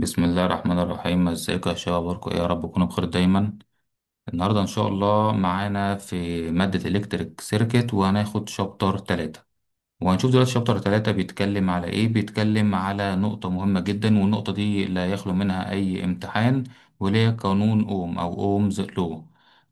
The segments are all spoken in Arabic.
بسم الله الرحمن الرحيم. ازيكم يا شباب؟ اخباركم ايه؟ يا رب تكونوا بخير دايما. النهارده ان شاء الله معانا في مادة الكتريك سيركت، وهناخد شابتر 3. وهنشوف دلوقتي شابتر 3 بيتكلم على ايه. بيتكلم على نقطة مهمة جدا، والنقطة دي لا يخلو منها اي امتحان، وهي قانون اوم او اومز لو.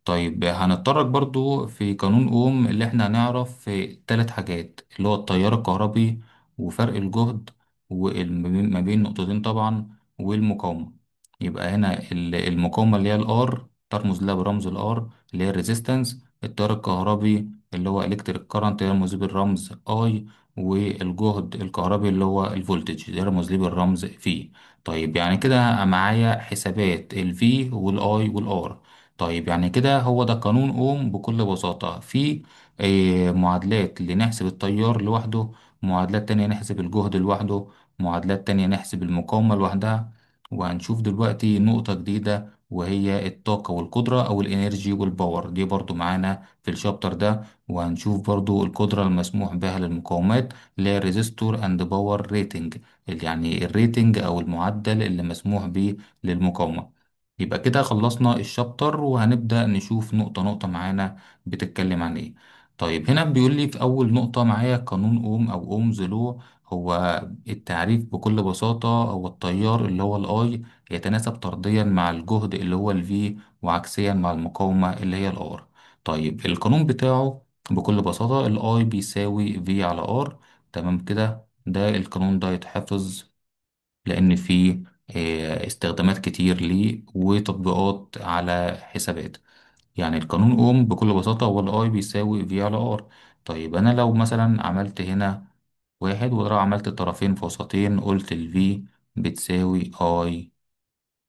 طيب هنتطرق برضو في قانون اوم اللي احنا هنعرف في 3 حاجات، اللي هو التيار الكهربي وفرق الجهد وما بين نقطتين طبعا، والمقاومة. يبقى هنا المقاومة اللي هي الار ترمز لها برمز الار اللي هي الريزيستنس. التيار الكهربي اللي هو الكتريك كارنت يرمز بالرمز اي، والجهد الكهربي اللي هو الفولتج يرمز ليه بالرمز في. طيب يعني كده معايا حسابات ال V وال I وال R. طيب يعني كده هو ده قانون أوم بكل بساطة. في معادلات لنحسب التيار لوحده، معادلات تانية نحسب الجهد لوحده، معادلات تانية نحسب المقاومة لوحدها. وهنشوف دلوقتي نقطة جديدة، وهي الطاقة والقدرة أو الإنرجي والباور، دي برضو معانا في الشابتر ده. وهنشوف برضو القدرة المسموح بها للمقاومات اللي هي ريزيستور اند باور ريتنج، اللي يعني الريتنج او المعدل اللي مسموح به للمقاومة. يبقى كده خلصنا الشابتر، وهنبدأ نشوف نقطة نقطة معانا بتتكلم عن ايه. طيب هنا بيقول لي في اول نقطة معايا قانون اوم او اومز لو. هو التعريف بكل بساطة هو التيار اللي هو الاي يتناسب طرديا مع الجهد اللي هو الفي، وعكسيا مع المقاومة اللي هي الار. طيب القانون بتاعه بكل بساطة ال I بيساوي V على R. تمام كده، ده القانون ده يتحفظ لأن فيه استخدامات كتير ليه وتطبيقات على حسابات. يعني القانون أوم بكل بساطة هو ال I بيساوي V على R. طيب أنا لو مثلا عملت هنا واحد، ولو عملت طرفين في وسطين قلت ال V بتساوي I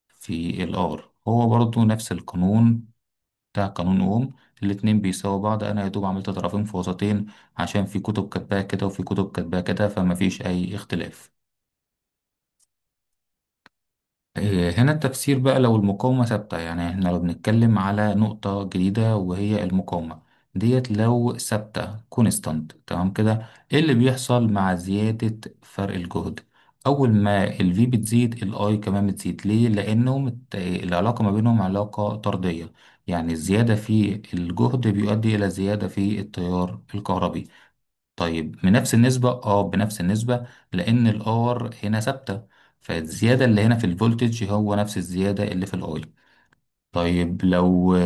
في ال R، هو برضو نفس القانون بتاع قانون أوم. الاتنين بيساووا بعض. أنا يا دوب عملت طرفين في وسطين عشان في كتب كاتباها كده وفي كتب كاتباها كده، فمفيش أي اختلاف. هنا التفسير بقى لو المقاومة ثابتة، يعني احنا لو بنتكلم على نقطة جديدة وهي المقاومة ديت لو ثابتة كونستانت، تمام كده. ايه اللي بيحصل مع زيادة فرق الجهد؟ أول ما ال V بتزيد ال I كمان بتزيد. ليه؟ لأنهم العلاقة ما بينهم علاقة طردية. يعني الزيادة في الجهد بيؤدي إلى زيادة في التيار الكهربي. طيب بنفس النسبة؟ بنفس النسبة، لأن الار هنا ثابتة، فالزيادة اللي هنا في الفولتج هو نفس الزيادة اللي في الاي. طيب لو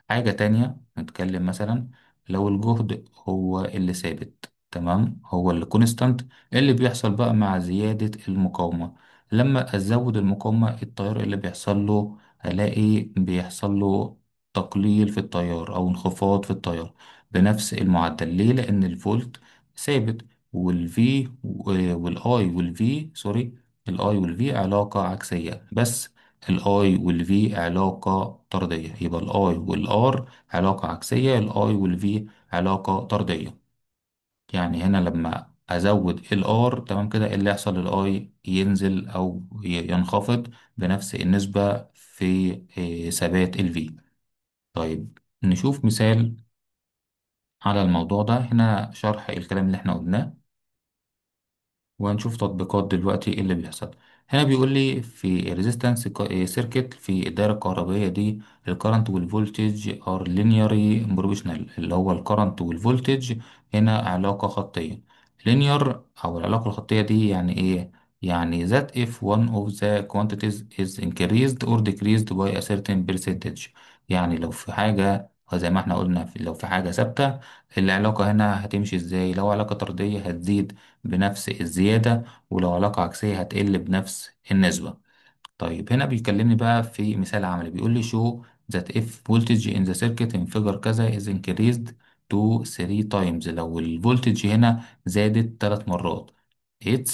حاجة تانية نتكلم مثلا، لو الجهد هو اللي ثابت، تمام، هو اللي كونستانت، ايه اللي بيحصل بقى مع زيادة المقاومة؟ لما أزود المقاومة التيار اللي بيحصل له، هلاقي بيحصل له تقليل في التيار أو انخفاض في التيار بنفس المعدل. ليه؟ لأن الفولت ثابت، والفي والاي والفي سوري، الاي والفي علاقة عكسية، بس الاي والفي علاقة طردية. يبقى الاي والار علاقة عكسية، الاي والفي علاقة طردية. يعني هنا لما ازود الار، تمام كده، إيه اللي يحصل؟ الاي ينزل او ينخفض بنفس النسبة في ثبات الفي. طيب نشوف مثال على الموضوع ده. هنا شرح الكلام اللي احنا قلناه، وهنشوف تطبيقات دلوقتي ايه اللي بيحصل. هنا بيقول لي في ريزيستنس سيركت في الدائرة الكهربائية دي، الكرنت والفولتج ار لينياري بروبوشنال، اللي هو الكرنت والفولتج هنا علاقة خطية. لينير أو العلاقة الخطية دي يعني ايه؟ يعني that if one of the quantities is increased or decreased by a certain percentage. يعني لو في حاجة زي ما احنا قلنا، لو في حاجة ثابتة، العلاقة هنا هتمشي ازاي؟ لو علاقة طردية هتزيد بنفس الزيادة، ولو علاقة عكسية هتقل بنفس النسبة. طيب هنا بيكلمني بقى في مثال عملي، بيقول لي show that if voltage in the circuit in figure كذا is increased to 3 times. لو الفولتج هنا زادت 3 مرات، its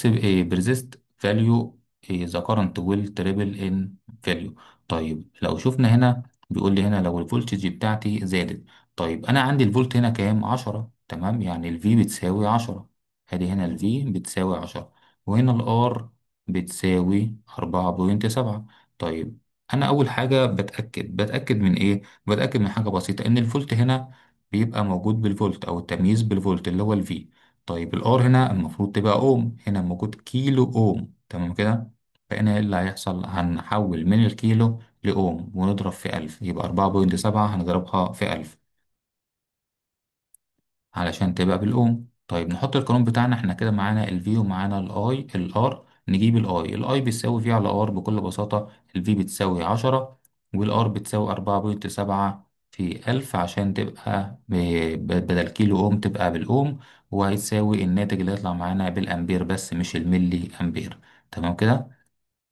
persist value the current will triple in value. طيب لو شفنا هنا، بيقول لي هنا لو الفولتج بتاعتي زادت. طيب أنا عندي الفولت هنا كام؟ 10، تمام، يعني ال V بتساوي 10. ادي هنا ال V بتساوي 10، وهنا ال R بتساوي 4.7. طيب أنا أول حاجة بتأكد من إيه؟ بتأكد من حاجة بسيطة، إن الفولت هنا بيبقى موجود بالفولت أو التمييز بالفولت اللي هو الفي. طيب الآر هنا المفروض تبقى أوم، هنا موجود كيلو أوم، تمام كده. فهنا إيه اللي هيحصل؟ هنحول من الكيلو لأوم ونضرب في 1000، يبقى 4.7 هنضربها في 1000 علشان تبقى بالأوم. طيب نحط القانون بتاعنا احنا كده، معانا ال V ومعانا ال I ال R. نجيب ال I بتساوي V على R بكل بساطة. ال V بتساوي 10 وال R بتساوي 4.7 في 1000 عشان تبقى بدل كيلو أوم تبقى بالأوم، وهيتساوي الناتج اللي يطلع معانا بالأمبير بس مش الملي أمبير. تمام كده.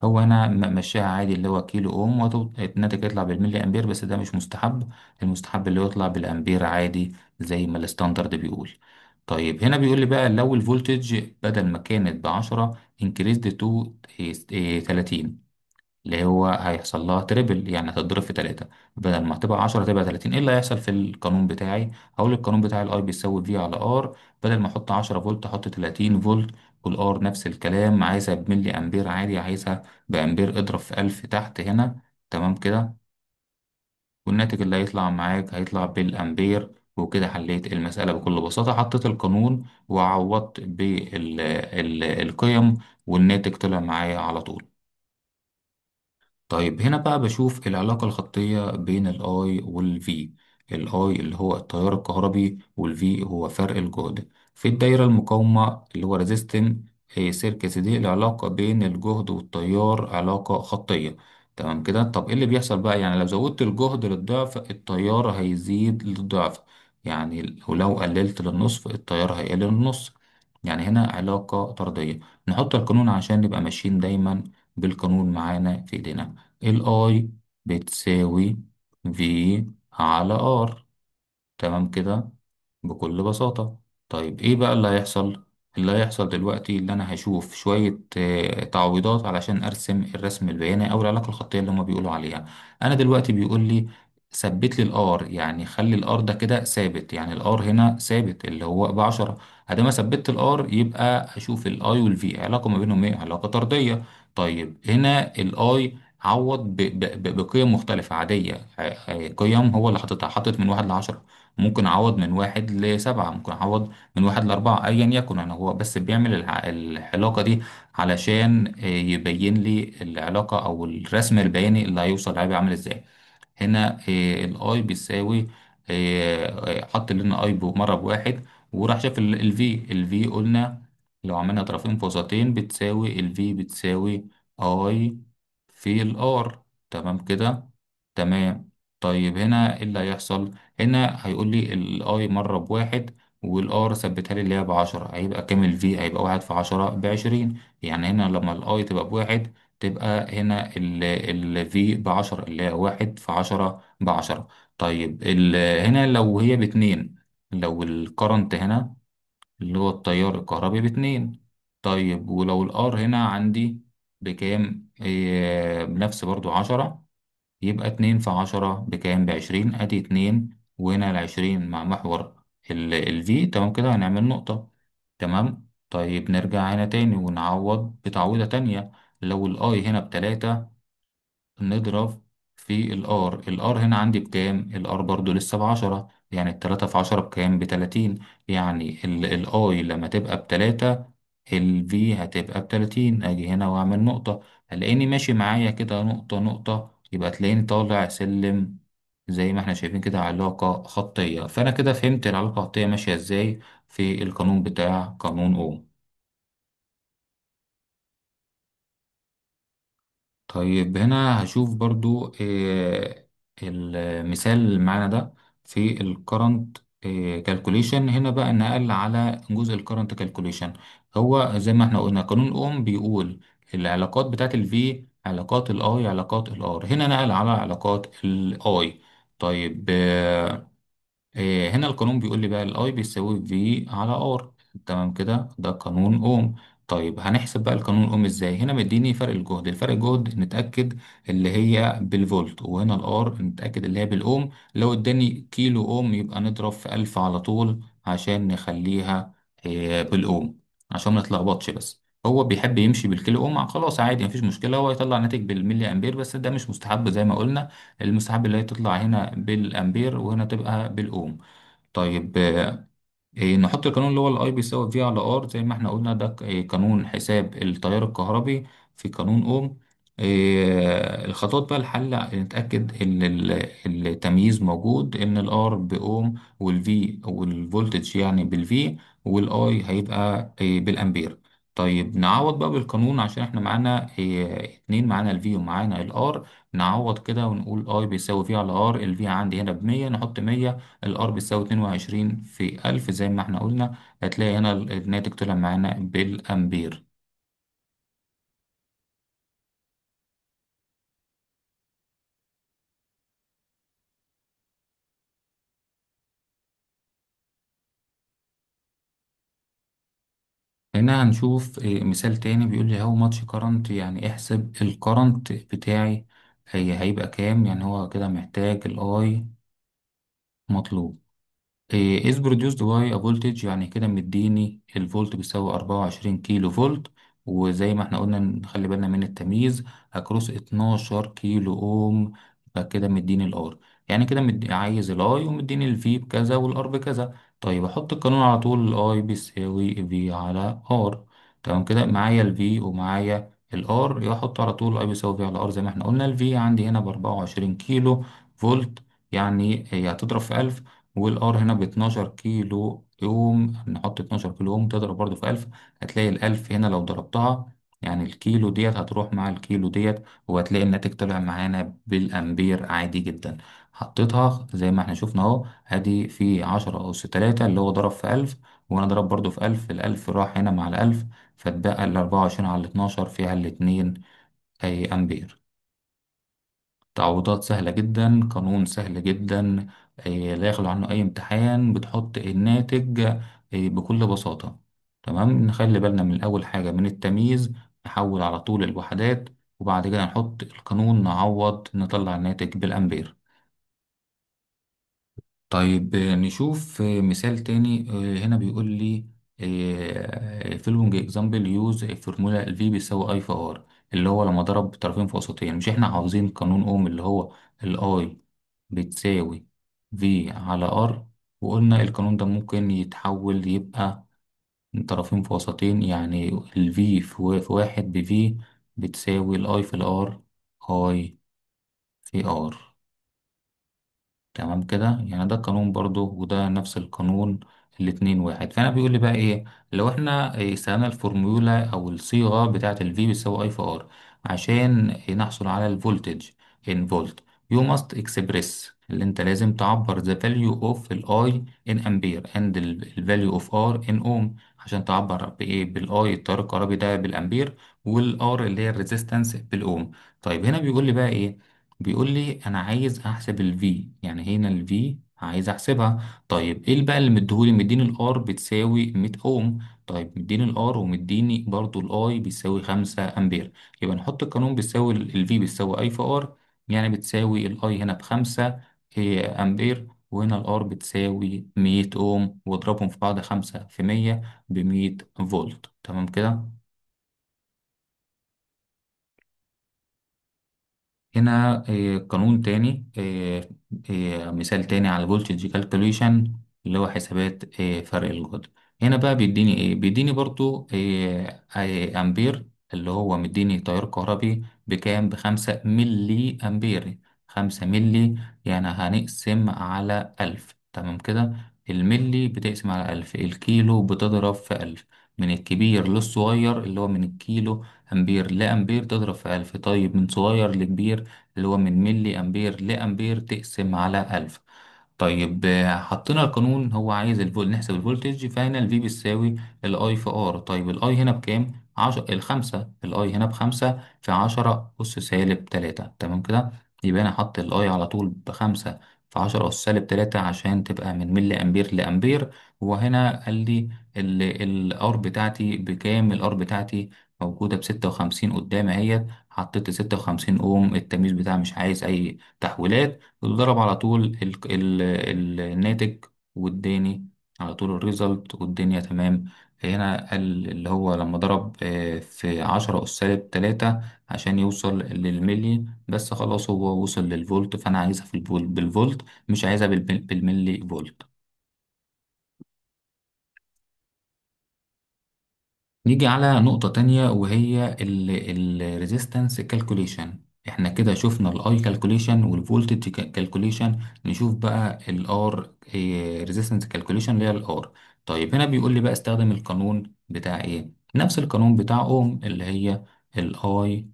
هو انا ماشيها عادي اللي هو كيلو اوم الناتج يطلع بالملي امبير، بس ده مش مستحب. المستحب اللي هو يطلع بالامبير عادي زي ما الستاندرد بيقول. طيب هنا بيقول لي بقى لو الفولتج بدل ما كانت ب10 increased to 30، اللي هو هيحصل لها تريبل، يعني هتتضرب في 3. بدل ما هتبقى 10 تبقى 30. ايه اللي هيحصل في القانون بتاعي؟ هقول القانون بتاعي الاي بيساوي في على ار. بدل ما احط 10 فولت احط 30 فولت. والار نفس الكلام، عايزها بملي امبير عادي، عايزها بامبير اضرب في 1000 تحت هنا. تمام كده. والناتج اللي هيطلع معاك هيطلع بالامبير. وكده حليت المسألة بكل بساطة، حطيت القانون وعوضت بالقيم، والناتج طلع معايا على طول. طيب هنا بقى بشوف العلاقة الخطية بين الاي والفي. الاي اللي هو التيار الكهربي، والفي هو فرق الجهد في الدايرة المقاومة اللي هو ريزيستنج سيركت. دي العلاقة بين الجهد والتيار علاقة خطية. تمام كده. طب ايه اللي بيحصل بقى؟ يعني لو زودت الجهد للضعف التيار هيزيد للضعف، يعني ولو قللت للنصف التيار هيقل للنص. يعني هنا علاقة طردية. نحط القانون عشان نبقى ماشيين دايما بالقانون معانا في ايدينا. ال I بتساوي V على R. تمام كده بكل بساطة. طيب ايه بقى اللي هيحصل؟ اللي هيحصل دلوقتي اللي انا هشوف شوية تعويضات علشان ارسم الرسم البياني او العلاقة الخطية اللي هما بيقولوا عليها. انا دلوقتي بيقول لي ثبت لي الار، يعني خلي الار ده كده ثابت، يعني الار هنا ثابت اللي هو ب10. ادام ثبت الار يبقى اشوف الاي والفي علاقة ما بينهم ايه؟ علاقة طردية. طيب هنا الاي عوض بقيم مختلفة عادية. قيم هو اللي حاططها، حاطط من 1 ل10. ممكن اعوض من 1 ل7، ممكن اعوض من 1 ل4، ايا يكن. انا هو بس بيعمل العلاقة دي علشان يبين لي العلاقة او الرسم البياني اللي هيوصل هيبقى عامل ازاي. هنا الاي بيساوي حط لنا اي مرة ب1، وراح شاف الفي قلنا لو عملنا طرفين فوسطين بتساوي الفي بتساوي اي في الار. تمام كده. تمام. طيب هنا ايه اللي هيحصل؟ هنا هيقول لي الاي مرة ب1 والار ثبتها لي اللي هي ب10، هيبقى كام الفي؟ هيبقى 1 في 10 ب20. يعني هنا لما الاي تبقى ب1 تبقى هنا ال V ب10 اللي هي 1 في 10 ب10. طيب هنا لو هي ب2، لو الكرنت هنا اللي هو التيار الكهربي ب2. طيب ولو الار هنا عندي بكام؟ بنفس برضو 10، يبقى 2 في 10 بكام؟ ب20. ادي 2 وهنا ال20 مع محور ال V. تمام كده هنعمل نقطة. تمام. طيب نرجع هنا تاني ونعوض بتعويضة تانية. لو الاي هنا ب3 نضرب في الار هنا عندي بكام؟ الار برضو لسه ب10، يعني ال3 في 10 بكام؟ ب30. يعني الاي لما تبقى ب3 الفي هتبقى ب30. اجي هنا واعمل نقطة، هلاقيني ماشي معايا كده نقطة نقطة، يبقى تلاقيني طالع سلم زي ما احنا شايفين كده علاقة خطية. فانا كده فهمت العلاقة الخطية ماشية ازاي في القانون بتاع قانون اوم. طيب هنا هشوف برضو المثال اللي معانا ده في الكرنت كالكوليشن. هنا بقى نقل على جزء الكرنت كالكوليشن. هو زي ما احنا قلنا قانون اوم بيقول العلاقات بتاعت الفي علاقات الاي علاقات الار، هنا نقل على علاقات الاي. طيب هنا القانون بيقول لي بقى الاي بيساوي في على ار. تمام كده ده قانون اوم. طيب هنحسب بقى القانون اوم ازاي؟ هنا مديني فرق الجهد، الفرق الجهد نتاكد اللي هي بالفولت، وهنا الار نتاكد اللي هي بالاوم. لو اداني كيلو اوم يبقى نضرب في 1000 على طول عشان نخليها بالاوم، عشان ما نتلخبطش. بس هو بيحب يمشي بالكيلو اوم، خلاص عادي مفيش مشكله، هو يطلع ناتج بالملي امبير، بس ده مش مستحب زي ما قلنا. المستحب اللي هي تطلع هنا بالامبير وهنا تبقى بالاوم. طيب نحط القانون اللي هو الاي بيساوي في على ار زي ما احنا قلنا، ده قانون حساب التيار الكهربي في قانون اوم. الخطوات بقى الحل نتأكد ان التمييز موجود، ان الار باوم والفي والفولتج يعني بالفي، والاي هيبقى بالامبير. طيب نعوض بقى بالقانون عشان احنا معانا اتنين، معانا الفي ومعانا الار. نعوض كده ونقول اي بيساوي في على ار، الفي عندي هنا بمية، نحط مية، الار بتساوي 22 في 1000 زي ما احنا قلنا. هتلاقي هنا الناتج طلع معانا بالأمبير. هنا هنشوف مثال تاني بيقول لي هاو ماتش كارنت، يعني احسب الكرنت بتاعي هيبقى كام. يعني هو كده محتاج الاي مطلوب. is produced by a voltage، يعني كده مديني الفولت بيساوي 24 كيلو فولت، وزي ما احنا قلنا نخلي بالنا من التمييز، اكروس 12 كيلو اوم. يبقى كده مديني الار، يعني كده عايز الاي ومديني الفي بكذا والار بكذا. طيب احط القانون على طول، الاي بيساوي في على ار. تمام كده معايا الفي ومعايا الار، يبقى احط على طول اي بيساوي في على ار. زي ما احنا قلنا الفي عندي هنا ب 24 كيلو فولت، يعني هي هتضرب في 1000، والار هنا ب 12 كيلو يوم، نحط 12 كيلو يوم تضرب برضو في 1000. هتلاقي الألف هنا لو ضربتها، يعني الكيلو ديت هتروح مع الكيلو ديت، وهتلاقي الناتج طلع معانا بالأمبير عادي جدا. حطيتها زي ما احنا شفنا اهو، ادي في 10 أس 3 اللي هو ضرب في 1000، وأنا ضرب برضو في 1000، الألف راح هنا مع الألف، فاتبقى ال24 على ال12 فيها الاتنين أي أمبير. تعويضات سهلة جدا، قانون سهل جدا، لا يخلو عنه أي امتحان، بتحط الناتج بكل بساطة. تمام، نخلي بالنا من أول حاجة من التمييز، نحول على طول الوحدات، وبعد كده نحط القانون نعوض نطلع الناتج بالأمبير. طيب نشوف مثال تاني. هنا بيقول لي فيلونج اكزامبل يوز فورمولا الفي بيساوي اي في ار، اللي هو لما ضرب طرفين في وسطين. مش احنا حافظين قانون اوم اللي هو الاي بتساوي في على ار، وقلنا القانون ده ممكن يتحول يبقى طرفين في وسطين، يعني الفي في واحد بفي بتساوي الاي في الار، اي في ار. تمام كده، يعني ده قانون برضو وده نفس القانون، الاتنين واحد. فانا بيقول لي بقى ايه، لو احنا استخدمنا الفورمولا او الصيغه بتاعه الفي بيساوي اي في ار عشان نحصل على الفولتج ان فولت، you must express، اللي انت لازم تعبر the value of الاي in ampere and the value of r in ohm، عشان تعبر بايه، بالاي التيار الكهربي ده بالامبير، والار اللي هي الريزيستنس بالاوم. طيب هنا بيقول لي بقى ايه، بيقول لي انا عايز احسب الفي، يعني هنا الفي عايز احسبها. طيب ايه بقى اللي مديهولي، مديني الار بتساوي 100 اوم. طيب مديني الار ومديني برضو الاي بيساوي 5 امبير، يبقى نحط القانون بيساوي الفي بيساوي اي في ار، يعني بتساوي الاي هنا بخمسة امبير، وهنا الار بتساوي 100 اوم، واضربهم في بعض، 5 في 100 ب100 فولت. تمام كده. هنا قانون تاني، مثال تاني على voltage calculation، اللي هو حسابات فرق الجهد. هنا بقى بيديني ايه، بيديني برضو امبير، اللي هو مديني تيار كهربي بكام، ب5 ملي امبير. 5 ملي، يعني هنقسم على 1000. تمام كده، الملي بتقسم على 1000، الكيلو بتضرب في 1000، من الكبير للصغير اللي هو من الكيلو أمبير لأمبير تضرب في 1000. طيب من صغير لكبير اللي هو من ملي أمبير لأمبير تقسم على 1000. طيب حطينا القانون، هو عايز نحسب الفولتج، فهنا الفي بتساوي الاي في ار. طيب الاي هنا بكام؟ 10 الخمسة، الاي هنا بخمسة في 10 أس سالب 3. تمام كده، يبقى أنا حط الاي على طول بخمسة في 10 أس سالب 3 عشان تبقى من ملي أمبير لأمبير. وهنا قال لي الار بتاعتي بكام، الار بتاعتي موجودة ب56 قدامي اهيت، حطيت 56 اوم، التمييز بتاعي مش عايز اي تحويلات، وضرب على طول الناتج، واداني على طول الريزلت، والدنيا تمام. هنا قال اللي هو لما ضرب في 10 أس سالب 3 عشان يوصل للملي، بس خلاص هو وصل للفولت، فأنا عايزها في الفولت بالفولت، مش عايزها بالملي فولت. نيجي على نقطة تانية وهي الريزيستنس كالكوليشن. احنا كده شفنا الاي كالكوليشن والفولتج كالكوليشن، نشوف بقى الار ريزيستنس كالكوليشن اللي هي الار. طيب هنا بيقول لي بقى استخدم القانون بتاع ايه، نفس القانون بتاع اوم اللي هي الاي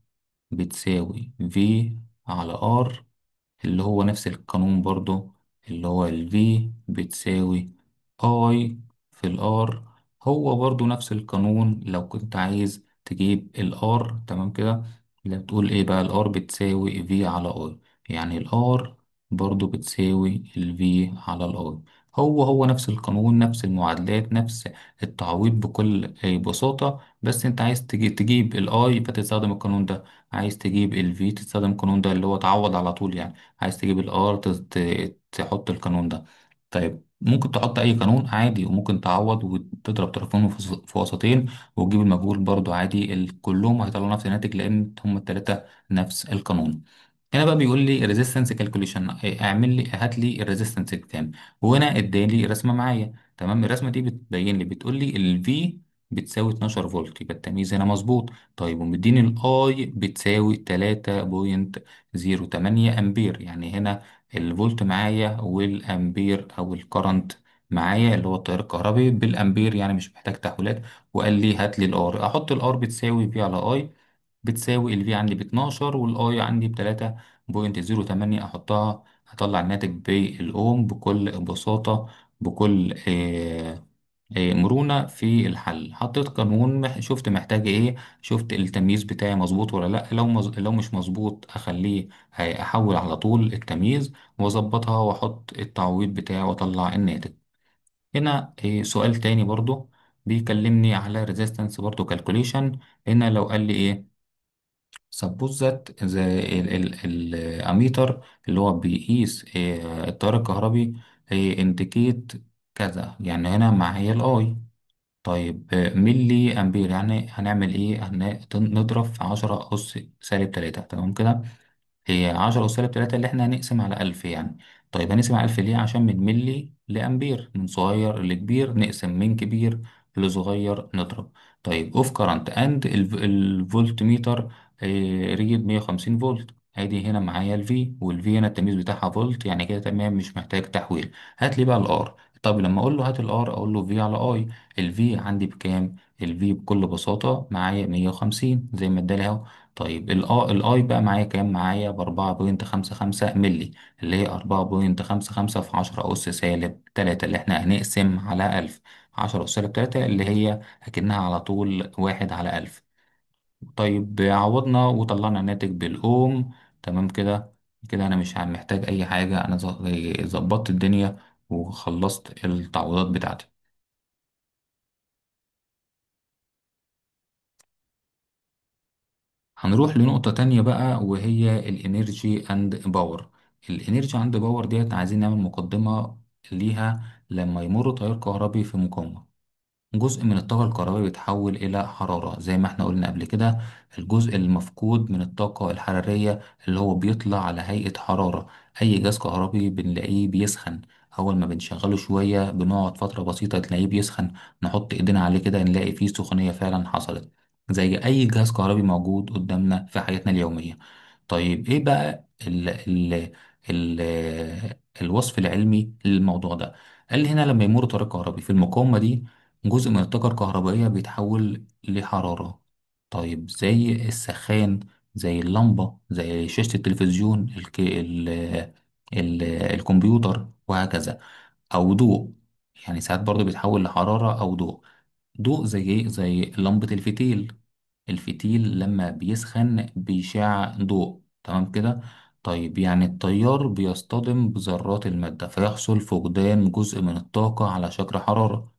بتساوي في على ار، اللي هو نفس القانون برضو اللي هو ال V بتساوي I في ال R. هو برضو نفس القانون لو كنت عايز تجيب ال R، تمام كده، اللي بتقول ايه بقى، ال R بتساوي V على I، يعني ال R برضو بتساوي ال V على ال I. هو نفس القانون، نفس المعادلات، نفس التعويض بكل بساطة. بس انت عايز تجيب ال I فتستخدم القانون ده، عايز تجيب ال V تستخدم القانون ده اللي هو تعوض على طول يعني، عايز تجيب الار تحط القانون ده. طيب ممكن تحط اي قانون عادي، وممكن تعوض وتضرب طرفين في وسطين وتجيب المجهول برضو عادي، كلهم هيطلعوا نفس الناتج لان هم التلاتة نفس القانون. هنا بقى بيقول لي ريزيستنس كالكوليشن، اعمل لي هات لي الريزيستنس كام. وهنا اداني رسمه معايا، تمام، الرسمه دي بتبين لي، بتقول لي الفي بتساوي 12 فولت، يبقى التمييز هنا مظبوط. طيب ومديني الاي بتساوي 3.08 امبير، يعني هنا الفولت معايا والامبير او الكرنت معايا اللي هو التيار الكهربي بالامبير، يعني مش محتاج تحويلات. وقال لي هات لي الار، احط الار بتساوي في على اي، بتساوي ال V عندي ب 12 وال I عندي ب 3.08، أحطها هطلع الناتج بالأوم بكل بساطة، بكل مرونة في الحل. حطيت قانون، شفت محتاج ايه، شفت التمييز بتاعي مظبوط ولا لا، لو مش مظبوط اخليه احول على طول التمييز واظبطها واحط التعويض بتاعي واطلع الناتج. هنا سؤال تاني برضو بيكلمني على resistance برضو calculation. هنا لو قال لي ايه، suppose that الاميتر اللي هو بيقيس التيار الكهربي indicate كذا، يعني هنا معايا الاي. طيب ملي امبير، يعني هنعمل ايه، نضرب في 10 اس سالب 3، تمام كده. هي 10 أس سالب 3 اللي احنا هنقسم على 1000 يعني. طيب هنقسم على 1000 ليه؟ عشان من ملي لأمبير، من صغير لكبير نقسم، من كبير لصغير نضرب. طيب اوف كارنت اند الفولت ميتر ريد 150 فولت، ادي هنا معايا الفي، والفي هنا التمييز بتاعها فولت، يعني كده تمام مش محتاج تحويل. هات لي بقى الار. طب لما اقول له هات الار اقول له في على اي، الفي عندي بكام؟ الفي بكل بساطة معايا 150 زي ما ادالي اهو. طيب الاي بقى معايا كام؟ معايا ب4.55 ملي، اللي هي 4.55 في 10 أس سالب 3 اللي احنا هنقسم على 1000. 10 أس سالب 3 اللي هي أكنها على طول 1/1000. طيب عوضنا وطلعنا الناتج بالأوم، تمام كده. كده أنا مش محتاج أي حاجة، أنا ظبطت الدنيا وخلصت التعويضات بتاعتي. هنروح لنقطة تانية بقى وهي الانرجي اند باور. الانرجي اند باور ديت عايزين نعمل مقدمة ليها. لما يمر تيار كهربي في مقاومة، جزء من الطاقة الكهربائية بيتحول إلى حرارة زي ما احنا قلنا قبل كده. الجزء المفقود من الطاقة الحرارية اللي هو بيطلع على هيئة حرارة. أي جهاز كهربي بنلاقيه بيسخن، أول ما بنشغله شوية بنقعد فترة بسيطة تلاقيه بيسخن، نحط إيدينا عليه كده نلاقي فيه سخونية فعلا حصلت، زي أي جهاز كهربي موجود قدامنا في حياتنا اليومية. طيب إيه بقى ال الوصف العلمي للموضوع ده؟ قال لي هنا لما يمر تيار كهربي في المقاومة دي، جزء من الطاقة الكهربائية بيتحول لحرارة. طيب زي السخان، زي اللمبة، زي شاشة التلفزيون، الكمبيوتر وهكذا. أو ضوء، يعني ساعات برضو بيتحول لحرارة أو ضوء. ضوء زي إيه؟ زي لمبة الفتيل. الفتيل لما بيسخن بيشع ضوء، تمام كده. طيب يعني التيار بيصطدم بذرات المادة فيحصل فقدان جزء من الطاقة على شكل حرارة.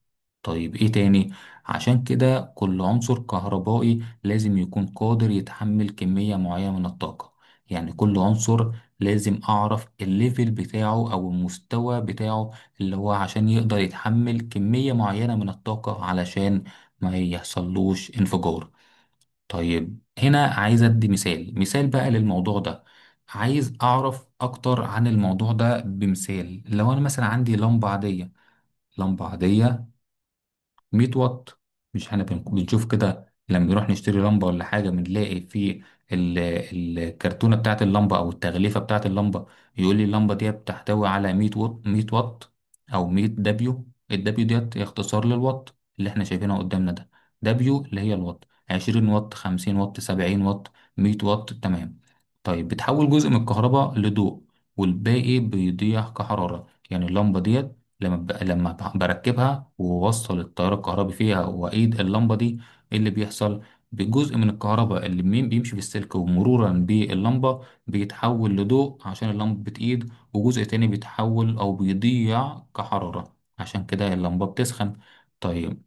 طيب ايه تاني؟ عشان كده كل عنصر كهربائي لازم يكون قادر يتحمل كمية معينة من الطاقة. يعني كل عنصر لازم اعرف الليفل بتاعه او المستوى بتاعه اللي هو عشان يقدر يتحمل كمية معينة من الطاقة علشان ما يحصلوش انفجار. طيب هنا عايز ادي مثال بقى للموضوع ده. عايز اعرف اكتر عن الموضوع ده بمثال. لو انا مثلا عندي لمبة عادية، لمبة عادية 100 واط، مش احنا بنشوف كده لما نروح نشتري لمبة ولا حاجة، بنلاقي في الكرتونة بتاعت اللمبة أو التغليفة بتاعت اللمبة يقول لي اللمبة دي بتحتوي على 100 واط، 100 واط أو 100 دبليو. الدبليو ديت اختصار للواط اللي احنا شايفينها قدامنا ده. دبليو اللي هي الواط، 20 واط، 50 واط، 70 واط، 100 واط، تمام. طيب بتحول جزء من الكهرباء لضوء، والباقي بيضيع كحرارة. يعني اللمبة ديت لما بركبها ووصل التيار الكهربي فيها وأيد اللمبة دي، إيه اللي بيحصل؟ بجزء من الكهرباء اللي بيمشي في السلك ومرورا باللمبة بيتحول لضوء عشان اللمبة بتقيد، وجزء تاني بيتحول أو بيضيع كحرارة، عشان كده اللمبة بتسخن. طيب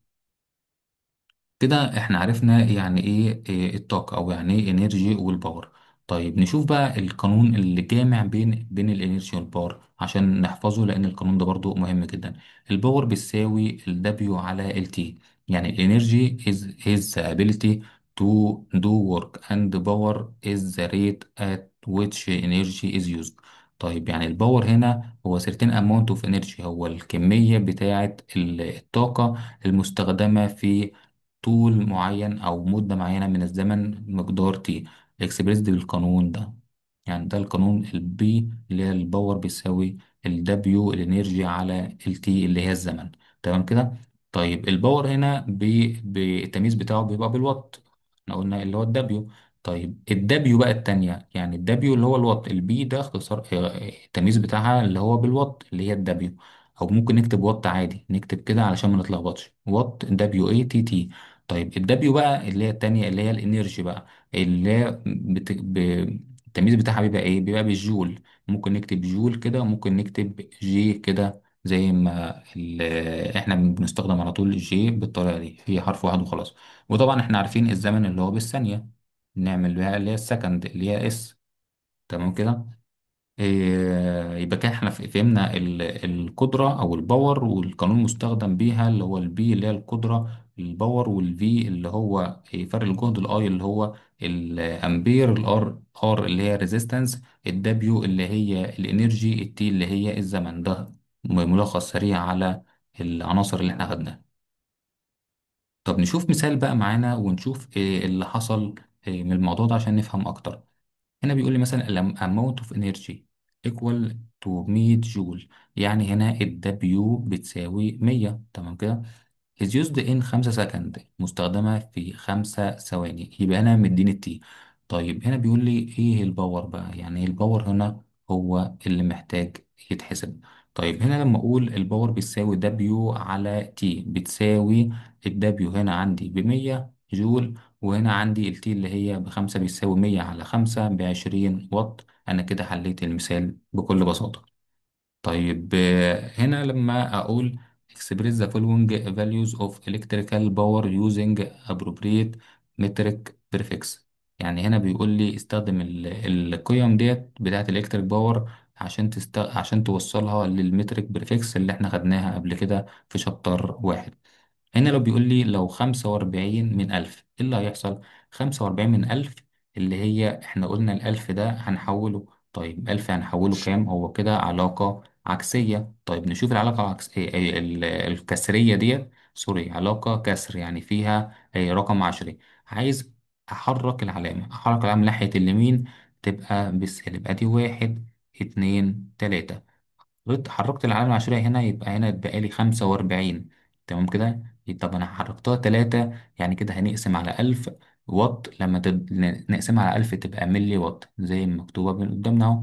كده احنا عرفنا يعني إيه الطاقة، او يعني ايه انرجي والباور. طيب نشوف بقى القانون اللي جامع بين الانرجي والباور عشان نحفظه، لان القانون ده برضو مهم جدا. الباور بتساوي ال W على ال T. يعني الانرجي is the ability to do work and power is the rate at which energy is used. طيب يعني الباور هنا هو certain amount of energy، هو الكمية بتاعة الطاقة المستخدمة في طول معين أو مدة معينة من الزمن، مقدار تي اكسبريس دي بالقانون ده. يعني ده القانون البي اللي هي الباور بيساوي الدبليو الانرجي على التي اللي هي الزمن. تمام كده. طيب الباور هنا بالتمييز بتاعه بيبقى بالوات، احنا قلنا اللي هو الدبليو. طيب الدبليو بقى التانية، يعني الدبليو اللي هو الوات، البي ده اختصار التمييز بتاعها اللي هو بالوات اللي هي الدبليو. او ممكن نكتب وات عادي، نكتب كده علشان ما نتلخبطش، وات دبليو اي تي تي. طيب الدبليو بقى اللي هي التانية اللي هي الانرجي بقى، اللي هي التمييز بتاعها بيبقى ايه؟ بيبقى بالجول. ممكن نكتب جول كده، ممكن نكتب جي كده، زي ما احنا بنستخدم على طول جي بالطريقة دي، هي حرف واحد وخلاص. وطبعا احنا عارفين الزمن اللي هو بالثانية، نعمل بيها اللي هي السكند اللي هي اس. تمام كده. يبقى كده احنا فهمنا القدرة أو الباور والقانون المستخدم بيها اللي هو البي اللي هي القدرة، الباور، والفي اللي هو فرق الجهد، الاي اللي هو الأمبير، الار اللي هي ريزيستنس، الدبليو اللي هي الانرجي، التي اللي هي الزمن. ده ملخص سريع على العناصر اللي احنا خدناها. طب نشوف مثال بقى معانا ونشوف اللي حصل من الموضوع ده عشان نفهم أكتر. هنا بيقول لي مثلا ال amount of energy equal to 100 جول. يعني هنا ال W بتساوي 100، تمام كده. is used in 5 سكند، مستخدمة في 5 ثواني، يبقى أنا مديني التي. طيب هنا بيقول لي إيه الباور بقى؟ يعني الباور هنا هو اللي محتاج يتحسب. طيب هنا لما أقول الباور بتساوي دبليو على تي، بتساوي الدبليو هنا عندي ب100 جول، وهنا عندي التي اللي هي ب5، بيساوي 100 على 5 ب20 واط. أنا كده حليت المثال بكل بساطة. طيب هنا لما أقول express the following values of electrical power using appropriate metric prefix. يعني هنا بيقول لي استخدم القيم ديت بتاعت الالكتريك باور عشان توصلها للمترك بريفكس اللي احنا خدناها قبل كده في شابتر واحد. هنا لو بيقول لي لو 45 من 1000، إيه اللي هيحصل؟ 45 من 1000 اللي هي إحنا قلنا الألف ده هنحوله. طيب 1000 هنحوله كام؟ هو كده علاقة عكسية. طيب نشوف العلاقة الكسرية ديت، سوري علاقة كسر يعني فيها رقم عشري. عايز أحرك العلامة ناحية اليمين تبقى بالسالب. أدي 1 2 3، حركت العلامة العشرية هنا، يبقى هنا اتبقى لي 45. تمام كده. طب أنا حركتها 3، يعني كده هنقسم على 1000 واط، لما نقسمها على 1000 تبقى ملي واط زي ما مكتوبة من قدامنا أهو.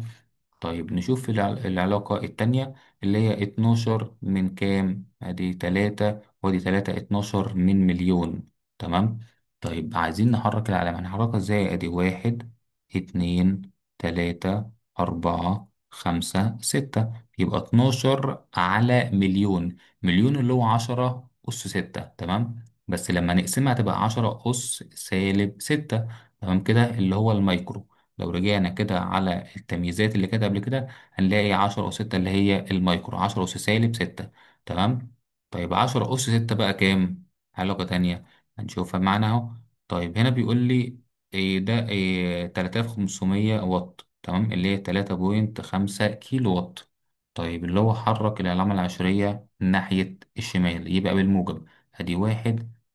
طيب نشوف العلاقة التانية اللي هي 12 من كام؟ ادي 3 وادي 3، 12 من مليون. تمام. طيب عايزين نحرك العلامة، هنحركها ازاي؟ ادي 1 2 3 4 5 6، يبقى 12 على مليون. مليون اللي هو 10 أس 6، تمام. بس لما نقسمها تبقى 10 أس -6. تمام كده اللي هو المايكرو. لو رجعنا كده على التمييزات اللي كانت قبل كده هنلاقي 10 أس 6 اللي هي المايكرو، 10 أس -6. تمام. طيب 10 أس 6 بقى كام؟ علاقة تانية هنشوفها معانا أهو. طيب هنا بيقول لي إيه ده؟ إيه 3500 واط، تمام، اللي هي 3.5 كيلو واط. طيب اللي هو حرك العلامة العشرية ناحية الشمال يبقى بالموجب. أدي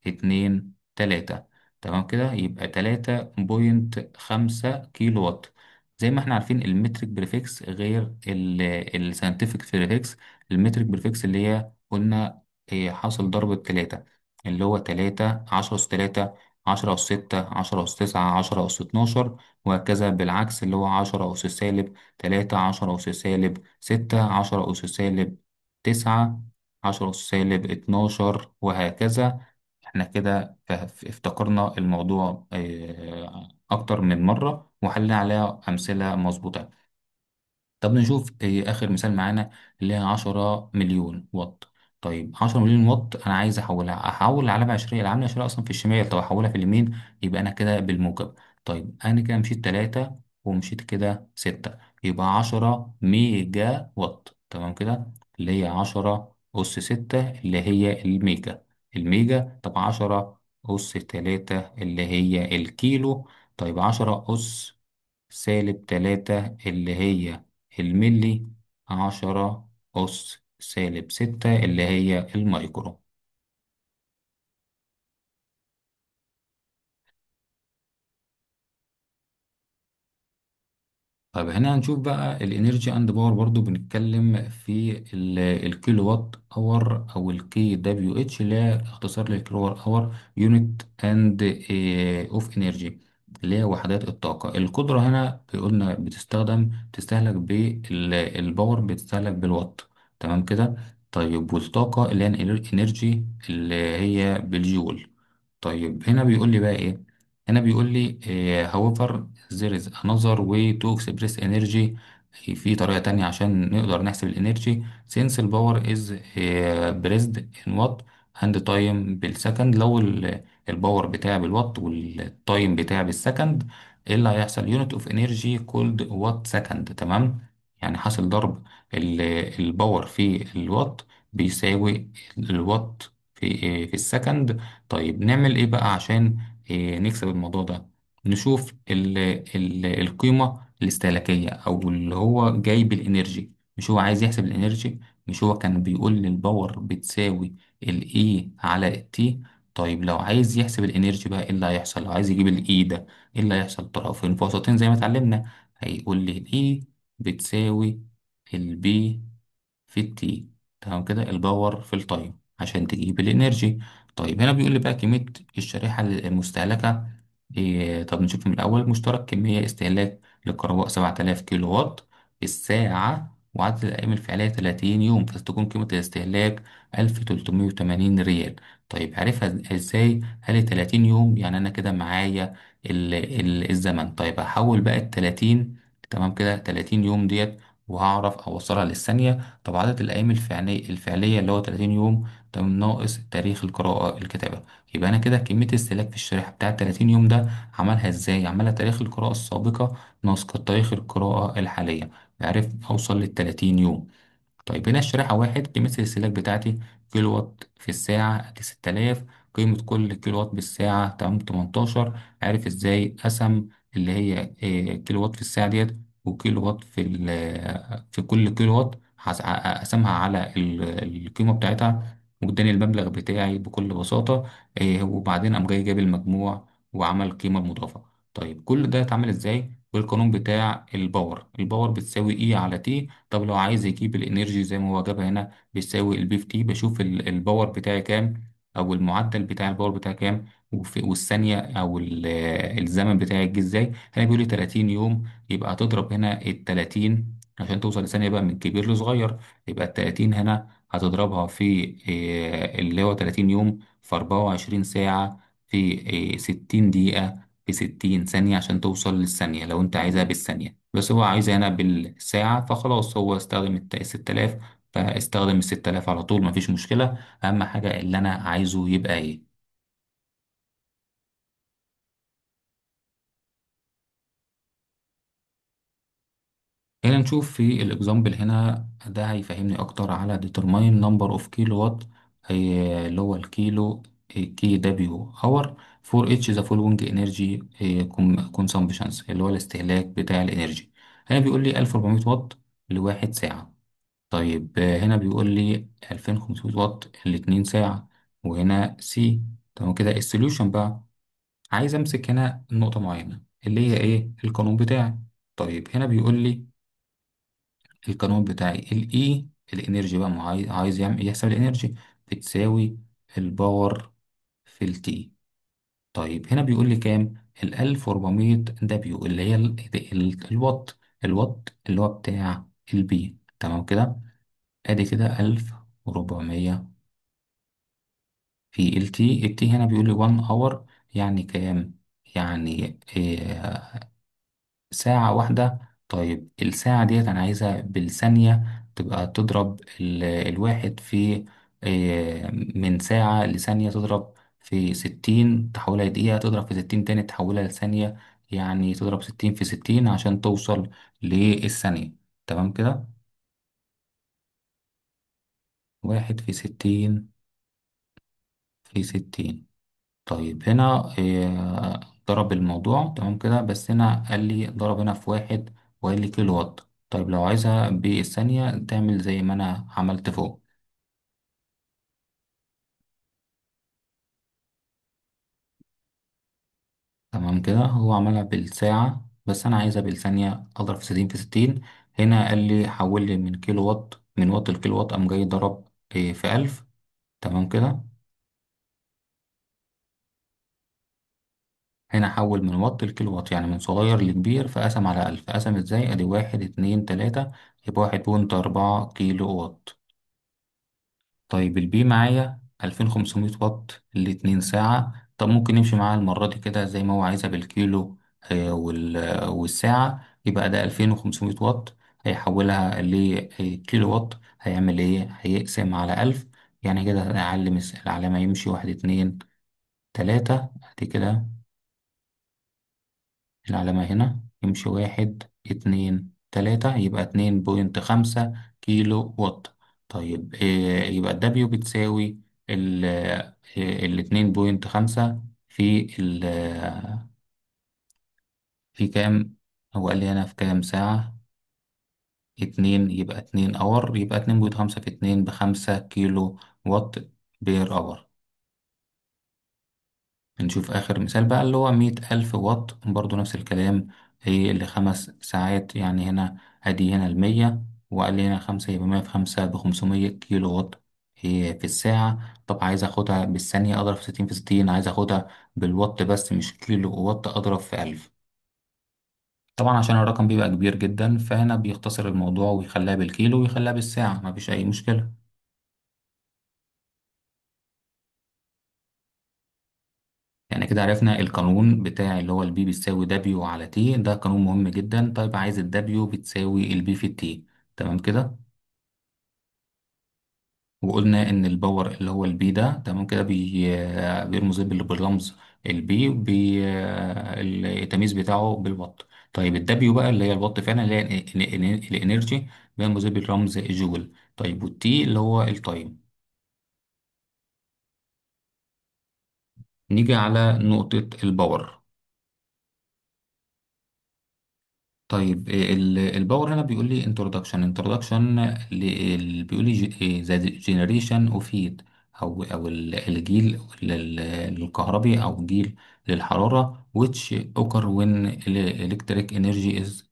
اتنين تلاتة. تمام كده، يبقى 3.5 كيلو وات. زي ما احنا عارفين المترك بريفكس غير الساينتفك بريفكس. المترك بريفكس اللي هي قلنا حاصل ضرب التلاتة، اللي هو 3 10 أس 3، 10 أس 6، 10 أس 9، 10 أس 12، وهكذا بالعكس اللي هو 10 أس سالب 3، 10 أس سالب 6، 10 أس سالب 9، 10 أس سالب 12، وهكذا. احنا كده افتكرنا الموضوع أكتر من مرة وحلنا عليها أمثلة مظبوطة. طب نشوف آخر مثال معانا اللي هي 10 مليون واط. طيب 10 مليون واط أنا عايز أحولها، أحول العلامة عشرية، العلامة العشرية أصلا في الشمال، طب أحولها في اليمين يبقى أنا كده بالموجب. طيب أنا كده مشيت 3 ومشيت كده 6، يبقى 10 ميجا واط. تمام كده، اللي هي 10 أس 6 اللي هي الميجا. الميجا طب 10 أس 3 اللي هي الكيلو. طيب 10 أس سالب 3 اللي هي الملي. 10 أس سالب 6 اللي هي المايكرو. طيب هنا هنشوف بقى الانرجي اند باور، برضو بنتكلم في الكيلو وات اور او الكي دبليو اتش، اللي هي اختصار للكيلو وات اور يونت اند اوف انرجي، اللي هي وحدات الطاقة. القدرة هنا قلنا بتستهلك بالباور، بتستهلك بالوات. تمام كده. طيب والطاقة اللي هي الانرجي اللي هي بالجول. طيب هنا بيقول لي بقى ايه؟ هنا بيقول لي however there is another way to express energy. في طريقة تانية عشان نقدر نحسب الانرجي since the power is expressed in watt and time بالسكند. لو الباور بتاعي بالوات والتايم بتاعي بالسكند، ايه اللي هيحصل؟ unit of energy called watt second. تمام، يعني حاصل ضرب الباور في الوات بيساوي الوات في السكند. طيب نعمل ايه بقى عشان نكسب الموضوع ده؟ نشوف القيمة الاستهلاكية او اللي هو جايب الانرجي. مش هو عايز يحسب الانرجي؟ مش هو كان بيقول لي الباور بتساوي الاي على التي؟ طيب لو عايز يحسب الانرجي بقى ايه اللي هيحصل؟ لو عايز يجيب الاي ده ايه اللي هيحصل؟ طرفين في وسطين زي ما اتعلمنا. هيقول لي الاي بتساوي البي في التي. تمام كده، الباور في التايم عشان تجيب الانرجي. طيب هنا بيقول لي بقى كمية الشريحة المستهلكة. طب نشوف من الأول. مشترك كمية استهلاك للكهرباء 7000 كيلو وات في الساعة، وعدد الأيام الفعلية 30 يوم، فتكون قيمة الاستهلاك 1380 ريال. طيب عارفها ازاي؟ هل 30 يوم يعني أنا كده معايا الزمن. طيب هحول بقى ال 30. تمام كده، 30 يوم ديت وهعرف أوصلها للثانية. طب عدد الأيام الفعلية اللي هو 30 يوم، تمام، ناقص تاريخ القراءة الكتابة. يبقى أنا كده كمية استهلاك في الشريحة بتاعة 30 يوم ده عملها إزاي؟ عملها تاريخ القراءة السابقة ناقص تاريخ القراءة الحالية، عرفت أوصل لل30 يوم. طيب هنا الشريحة واحد، قيمة الاستهلاك بتاعتي كيلو وات في الساعة دي 6000. قيمة كل كيلو وات بالساعة تمام 18. عارف ازاي؟ قسم اللي هي كيلو وات في الساعة ديت وكيلو وات في كل كيلو وات، قسمها على القيمة بتاعتها واداني المبلغ بتاعي بكل بساطة. وبعدين قام جاي جاب المجموع وعمل القيمة المضافة. طيب كل ده اتعمل ازاي؟ بالقانون بتاع الباور بتساوي اي على تي. طب لو عايز يجيب الانرجي زي ما هو جابها هنا بيساوي البي في تي، بشوف الباور بتاعي كام او المعدل بتاع الباور بتاعي كام، والثانيه او الزمن بتاعي جه ازاي. هنا بيقول لي 30 يوم، يبقى هتضرب هنا ال 30 عشان توصل لثانيه بقى من كبير لصغير. يبقى ال 30 هنا هتضربها في اللي هو 30 يوم في 24 ساعه في 60 دقيقه في 60 ثانية عشان توصل للثانية لو أنت عايزها بالثانية. بس هو عايزها هنا بالساعة، فخلاص هو استخدم 6000، فاستخدم ال 6000 على طول مفيش مشكلة. أهم حاجة اللي أنا عايزه يبقى إيه. هنا نشوف في الإكزامبل هنا ده هيفهمني أكتر على determine number of kilowatt، اللي هو الكيلو كي دبليو اور for each the following energy consumptions، اللي هو الاستهلاك بتاع الانرجي. هنا بيقول لي 1400 واط لواحد ساعة. طيب هنا بيقول لي 2500 واط ل2 ساعة، وهنا سي. تمام كده. السوليوشن بقى، عايز امسك هنا نقطة معينة اللي هي ايه؟ القانون بتاعي. طيب هنا بيقول لي القانون بتاعي الاي، الانرجي بقى، ما هو عايز يعمل يحسب الانرجي، بتساوي الباور في التي. طيب هنا بيقول لي كام؟ ال 1400 دبليو اللي هي الوات، الوات اللي هو بتاع البي. تمام كده. ادي كده 1400 في التي. التي هنا بيقول لي 1 اور، يعني كام؟ يعني ساعة واحدة. طيب الساعة ديت أنا عايزها بالثانية، تبقى تضرب الواحد في من ساعة لثانية، تضرب في 60 تحولها لدقيقة، تضرب في 60 تاني تحولها لثانية، يعني تضرب 60 في 60 عشان توصل للثانية. تمام كده. واحد في 60 في 60. طيب هنا ضرب الموضوع تمام كده، بس هنا قال لي ضرب هنا في واحد وقال لي كيلو وات. طيب لو عايزها بالثانية تعمل زي ما أنا عملت فوق. تمام كده، هو عملها بالساعة بس أنا عايزها بالثانية، أضرب في 60 في 60. هنا قال لي حول لي من كيلو وات، من وات لكيلو وات، قام جاي ضرب في 1000. تمام كده. هنا حول من وات لكيلو وات، يعني من صغير لكبير، فقسم على 1000. قسم ازاي؟ ادي واحد اتنين تلاتة، يبقى 1.4 كيلو وات. طيب البي معايا 2500 واط الاتنين ساعة. طب ممكن يمشي معاها المرة دي كده زي ما هو عايزها بالكيلو والساعة، يبقى ده 2500 واط. هيحولها لكيلو وات، هيعمل ايه؟ هيقسم على 1000. يعني كده هنعلم العلامة، يمشي واحد اتنين تلاتة. ادي كده العلامة هنا، يمشي واحد اتنين تلاتة، يبقى 2.5 كيلو وات. طيب يبقى الدبليو بتساوي ال 2.5 في في كام؟ هو قال لي هنا في كام ساعة؟ اتنين، يبقى 2 اور، يبقى 2.5 في 2 ب5 كيلو وات بير اور. نشوف آخر مثال بقى اللي هو 100,000 واط، برضو نفس الكلام. هي اللي 5 ساعات، يعني هنا أدي هنا 100، وقال لي هنا 5، يبقى 100 في 5 ب500 كيلو واط هي في الساعة. طب عايز أخدها بالثانية، أضرب في 60 في 60. عايز أخدها بالوات بس مش كيلو وات، أضرب في 1000. طبعا عشان الرقم بيبقى كبير جدا، فهنا بيختصر الموضوع ويخليها بالكيلو ويخليها بالساعة، مفيش أي مشكلة. يعني كده عرفنا القانون بتاع اللي هو البي بتساوي دبليو على تي، ده قانون مهم جدا. طيب عايز الدبليو بتساوي البي في التي. تمام كده. وقلنا ان الباور اللي هو البي ده تمام كده بيرمز بالرمز البي، التمييز بتاعه بالوات. طيب الدبليو بقى اللي هي الوات فعلا، اللي هي الانرجي، بيرمز بالرمز جول. طيب والتي اللي هو التايم. نيجي على نقطة الباور. طيب الباور هنا بيقول لي انترودكشن بيقول لي ذا جنريشن اوف هيت، او الجيل الكهربي، او جيل للحراره which occur when electric energy is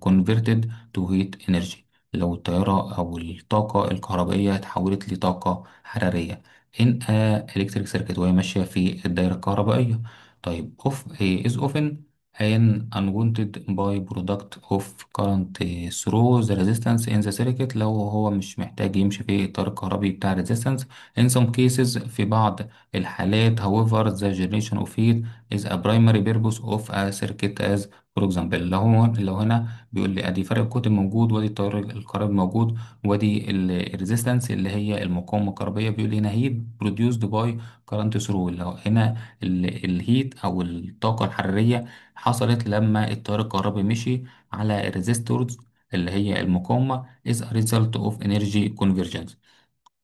converted to heat energy. لو التيارة او الطاقة الكهربائية اتحولت لطاقة حرارية in a electric circuit، وهي ماشية في الدائرة الكهربائية. طيب of is often an unwanted byproduct of current through the resistance in the circuit. لو هو مش محتاج يمشي في التيار الكهربي بتاع resistance. in some cases، في بعض الحالات however the generation of heat is a primary purpose of a circuit as for example. لو هنا بيقول لي ادي فرق القوة الموجود، وادي التيار الكهربي الموجود، وادي الريزيستنس اللي هي المقاومة الكهربية. بيقول لي هنا heat produced by current through. لو هنا الهيت او الطاقة الحرارية حصلت لما التيار الكهربي مشي على الريزيستورز اللي هي المقاومة is a result of energy convergence.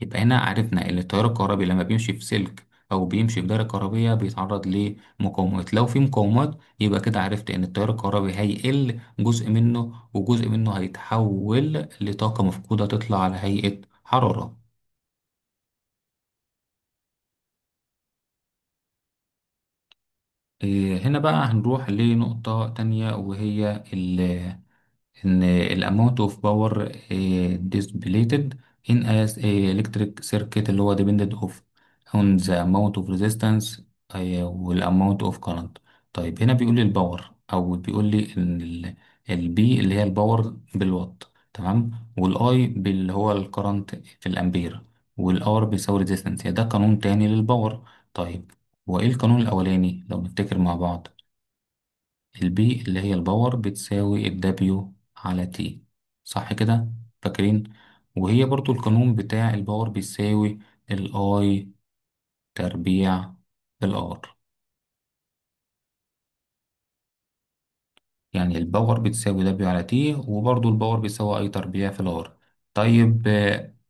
يبقى هنا عرفنا ان التيار الكهربي لما بيمشي في سلك او بيمشي في دايرة كهربية بيتعرض لمقاومات. لو في مقاومات يبقى كده عرفت ان التيار الكهربي هيقل جزء منه، وجزء منه هيتحول لطاقة مفقودة تطلع على هيئة حرارة. هنا بقى هنروح لنقطة تانية، وهي إن ال amount of power dissipated in a electric circuit اللي هو depended of on the amount of resistance وال amount of current. طيب هنا بيقول لي الباور، أو بيقول لي إن البي اللي هي الباور بالوات، تمام، والاي اللي هو الكرنت في الأمبير، والار بيساوي resistance. ده قانون تاني للباور. طيب هو إيه القانون الأولاني لو نفتكر مع بعض؟ البي اللي هي الباور بتساوي الدبليو على تي، صح كده؟ فاكرين؟ وهي برضو القانون بتاع الباور بيساوي الاي تربيع الار. يعني الباور بتساوي دبليو على تي، وبرضو الباور بيساوي اي تربيع في الار. طيب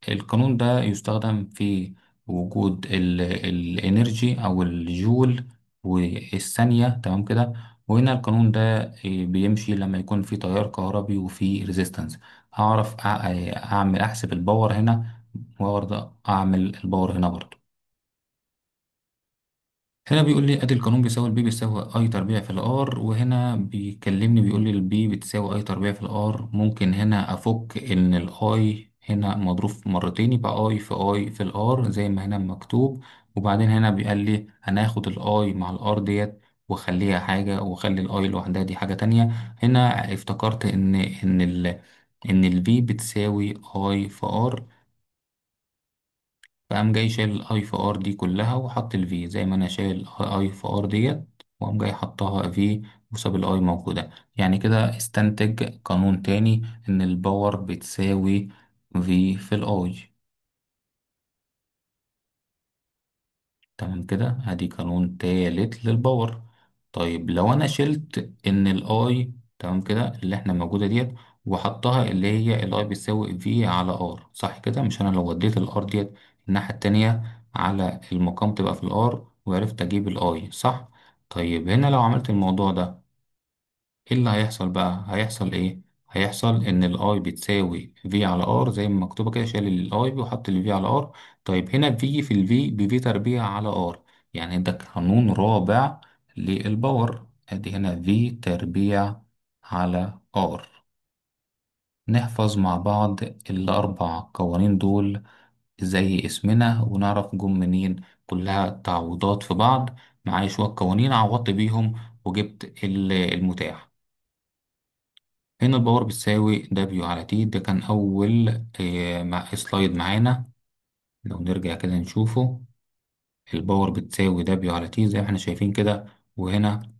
القانون ده يستخدم في وجود الانرجي او الجول والثانية، تمام كده. وهنا القانون ده بيمشي لما يكون في تيار كهربي وفي ريزيستنس. هعرف اعمل احسب الباور هنا، وبرضه اعمل الباور هنا برضه. هنا بيقول لي ادي القانون بيساوي البي بيساوي اي تربيع في الار، وهنا بيكلمني بيقول لي البي بتساوي اي تربيع في الار. ممكن هنا افك ان الاي هنا مضروب مرتين، يبقى اي في اي في الار زي ما هنا مكتوب. وبعدين هنا بيقال لي هناخد الاي مع الار ديت واخليها حاجة، واخلي الاي لوحدها دي حاجة تانية. هنا افتكرت ان البي بتساوي اي في ار، فقام جاي شايل الاي في ار دي كلها وحط الفي زي ما انا شايل اي في ار ديت، وقام جاي حطها في وساب الاي موجودة. يعني كده استنتج قانون تاني ان الباور بتساوي في الاي. تمام كده، ادي قانون تالت للباور. طيب لو انا شلت ان الاي، تمام كده، اللي احنا موجودة ديت، وحطها اللي هي الاي بتساوي في على ار، صح كده؟ مش انا لو وديت الار ديت الناحية التانية على المقام تبقى في الار، وعرفت اجيب الاي، صح؟ طيب هنا لو عملت الموضوع ده، ايه اللي هيحصل بقى؟ هيحصل ايه؟ هيحصل ان الاي بتساوي في على ار زي ما مكتوبه كده، شايل الاي وحط الفي على ار. طيب هنا في الفي بفي تربيع على ار، يعني ده قانون رابع للباور. ادي هنا في تربيع على ار. نحفظ مع بعض الاربع قوانين دول زي اسمنا، ونعرف جم منين. كلها تعويضات في بعض. معايا شويه قوانين عوضت بيهم وجبت المتاح. هنا الباور بتساوي دبليو على تي، ده كان أول مع سلايد معانا. لو نرجع كده نشوفه، الباور بتساوي دبليو على تي زي ما احنا شايفين كده. وهنا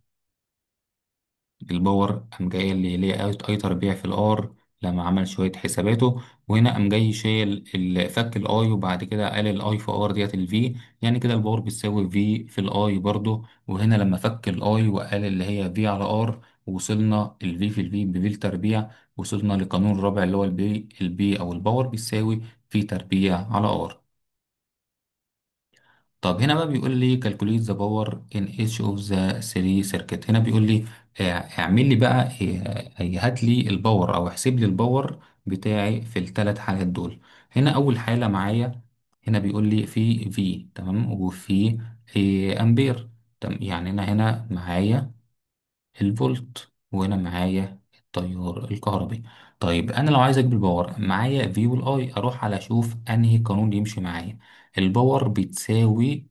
الباور قام جاي اللي هي اي تربيع في الار لما عمل شوية حساباته. وهنا قام جاي شايل فك الاي، وبعد كده قال الاي في ار ديت الفي، يعني كده الباور بتساوي في في الاي برضو. وهنا لما فك الاي وقال اللي هي في على ار، وصلنا الفي في الفي بفي التربيع. وصلنا لقانون الرابع اللي هو البي او الباور بيساوي في تربيع على ار. طب هنا بقى بيقول لي calculate the power in each of the three circuit. هنا بيقول لي اعمل لي بقى هات لي الباور او احسب لي الباور بتاعي في الثلاث حالات دول. هنا اول حالة معايا، هنا بيقول لي في تمام، وفي امبير. تمام، يعني هنا معايا الفولت، وهنا معايا التيار الكهربي. طيب انا لو عايز اجيب الباور، معايا في والاي، اروح على اشوف انهي قانون يمشي معايا. الباور بتساوي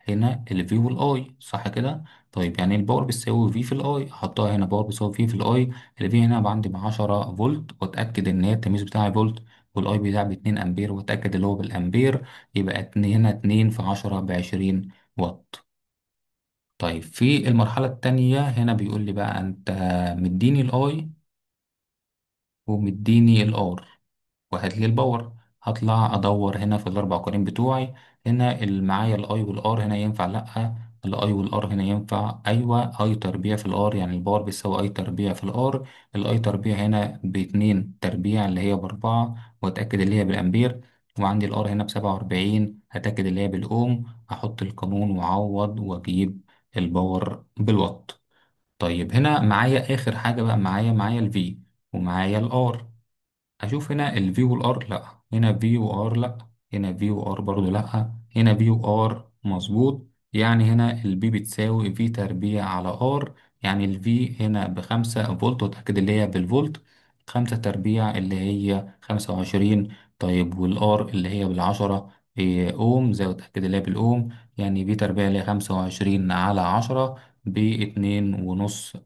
هنا الفي والاي، صح كده؟ طيب يعني الباور بتساوي في في الاي، احطها هنا باور بتساوي في في الاي. الفي هنا عندي ب 10 فولت، واتاكد ان هي التمييز بتاعي فولت. والاي بتاعي ب 2 امبير، واتاكد اللي هو بالامبير. يبقى هنا 2 في 10 ب 20 واط. طيب في المرحلة التانية هنا بيقول لي بقى أنت مديني الأي ومديني الآر، وهات لي الباور. هطلع أدور هنا في الأربع قوانين بتوعي. هنا اللي معايا الأي والآر هنا ينفع لأ، الأي والآر هنا ينفع أيوة. أي تربيع في الآر يعني الباور بيساوي أي تربيع في الآر. الأي تربيع هنا باتنين تربيع اللي هي بأربعة، وأتأكد اللي هي بالأمبير. وعندي الآر هنا ب47، هتأكد اللي هي بالأوم. أحط القانون وأعوض وأجيب الباور بالوات. طيب هنا معايا آخر حاجة بقى، معايا الفي ومعايا الآر. اشوف هنا الفي والار، لا. هنا في وار، لا. هنا في وار برضو، لا. هنا في وار مظبوط. يعني هنا البي بتساوي في تربيع على ار، يعني الفي هنا بخمسة فولت، وتأكد اللي هي بالفولت، خمسة تربيع اللي هي 25. طيب والار اللي هي بالعشرة اوم، زي وتأكد اللي هي بالأوم، يعني في تربيع اللي هي 25 على 10 ب2.5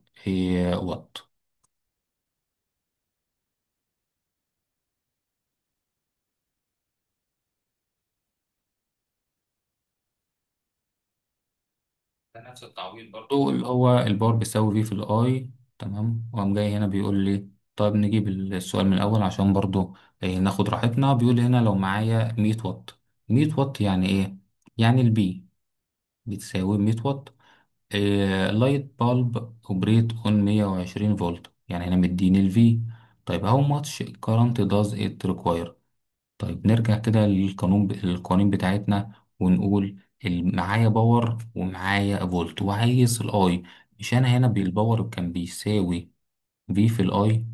واط. ده نفس التعويض برضو، اللي هو الباور بيساوي في الاي. تمام، وقام جاي هنا بيقول لي طيب نجيب السؤال من الأول عشان برضو ناخد راحتنا. بيقول لي هنا لو معايا 100 واط، 100 واط يعني إيه؟ يعني البي بتساوي 100 واط. لايت بالب اوبريت اون 120 فولت، يعني هنا مديني الفي. طيب how much current does it require؟ طيب نرجع كده القوانين بتاعتنا ونقول معايا باور ومعايا فولت وعايز الاي. مش انا هنا بالباور كان بيساوي في في الاي،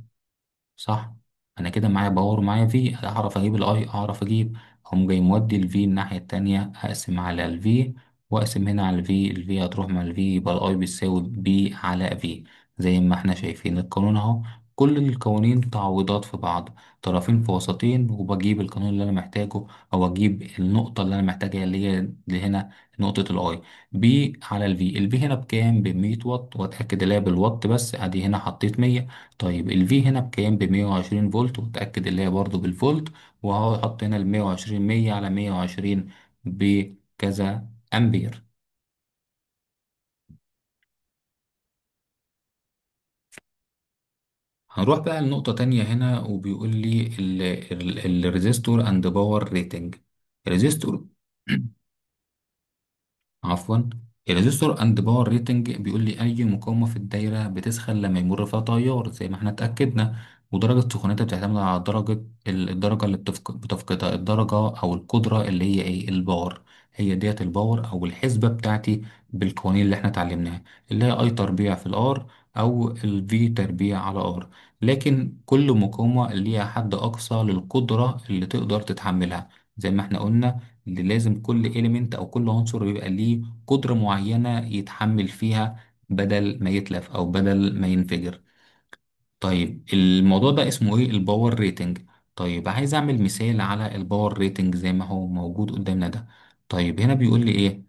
صح؟ انا كده معايا باور ومعايا في، اعرف اجيب الاي، اعرف اجيب. هم جاي مودي الفي الناحية التانية، اقسم على الفي واقسم هنا على الفي، الفي هتروح مع الفي، يبقى الاي بيساوي بي على في. زي ما احنا شايفين القانون اهو، كل القوانين تعويضات في بعض، طرفين في وسطين، وبجيب القانون اللي انا محتاجه، او اجيب النقطة اللي انا محتاجها اللي هي اللي هنا نقطة الاي. بي على الفي، الفي هنا بكام؟ ب100 واط، واتاكد اللي هي بالوات بس، ادي هنا حطيت 100. طيب الفي هنا بكام؟ ب120 فولت، وتأكد اللي هي برضه بالفولت، وهو حط هنا ال120، 100 على 120 بكذا أمبير. هنروح بقى لنقطة تانية هنا، وبيقول لي الريزيستور اند باور ريتنج. الريزيستور عفوا، الريزيستور اند باور ريتنج بيقول لي اي مقاومه في الدايره بتسخن لما يمر فيها تيار، زي ما احنا اتاكدنا، ودرجه سخونيتها بتعتمد على الدرجه اللي بتفقدها، الدرجه او القدره اللي هي ايه؟ الباور. هي ديت الباور او الحسبه بتاعتي بالقوانين اللي احنا اتعلمناها، اللي هي اي تربيع في الار او الفي تربيع على ار. لكن كل مقاومه ليها حد اقصى للقدره اللي تقدر تتحملها، زي ما احنا قلنا، اللي لازم كل إيليمنت أو كل عنصر بيبقى ليه قدرة معينة يتحمل فيها بدل ما يتلف أو بدل ما ينفجر. طيب الموضوع ده اسمه ايه؟ الباور ريتنج. طيب عايز اعمل مثال على الباور ريتنج زي ما هو موجود قدامنا ده. طيب هنا بيقول لي ايه؟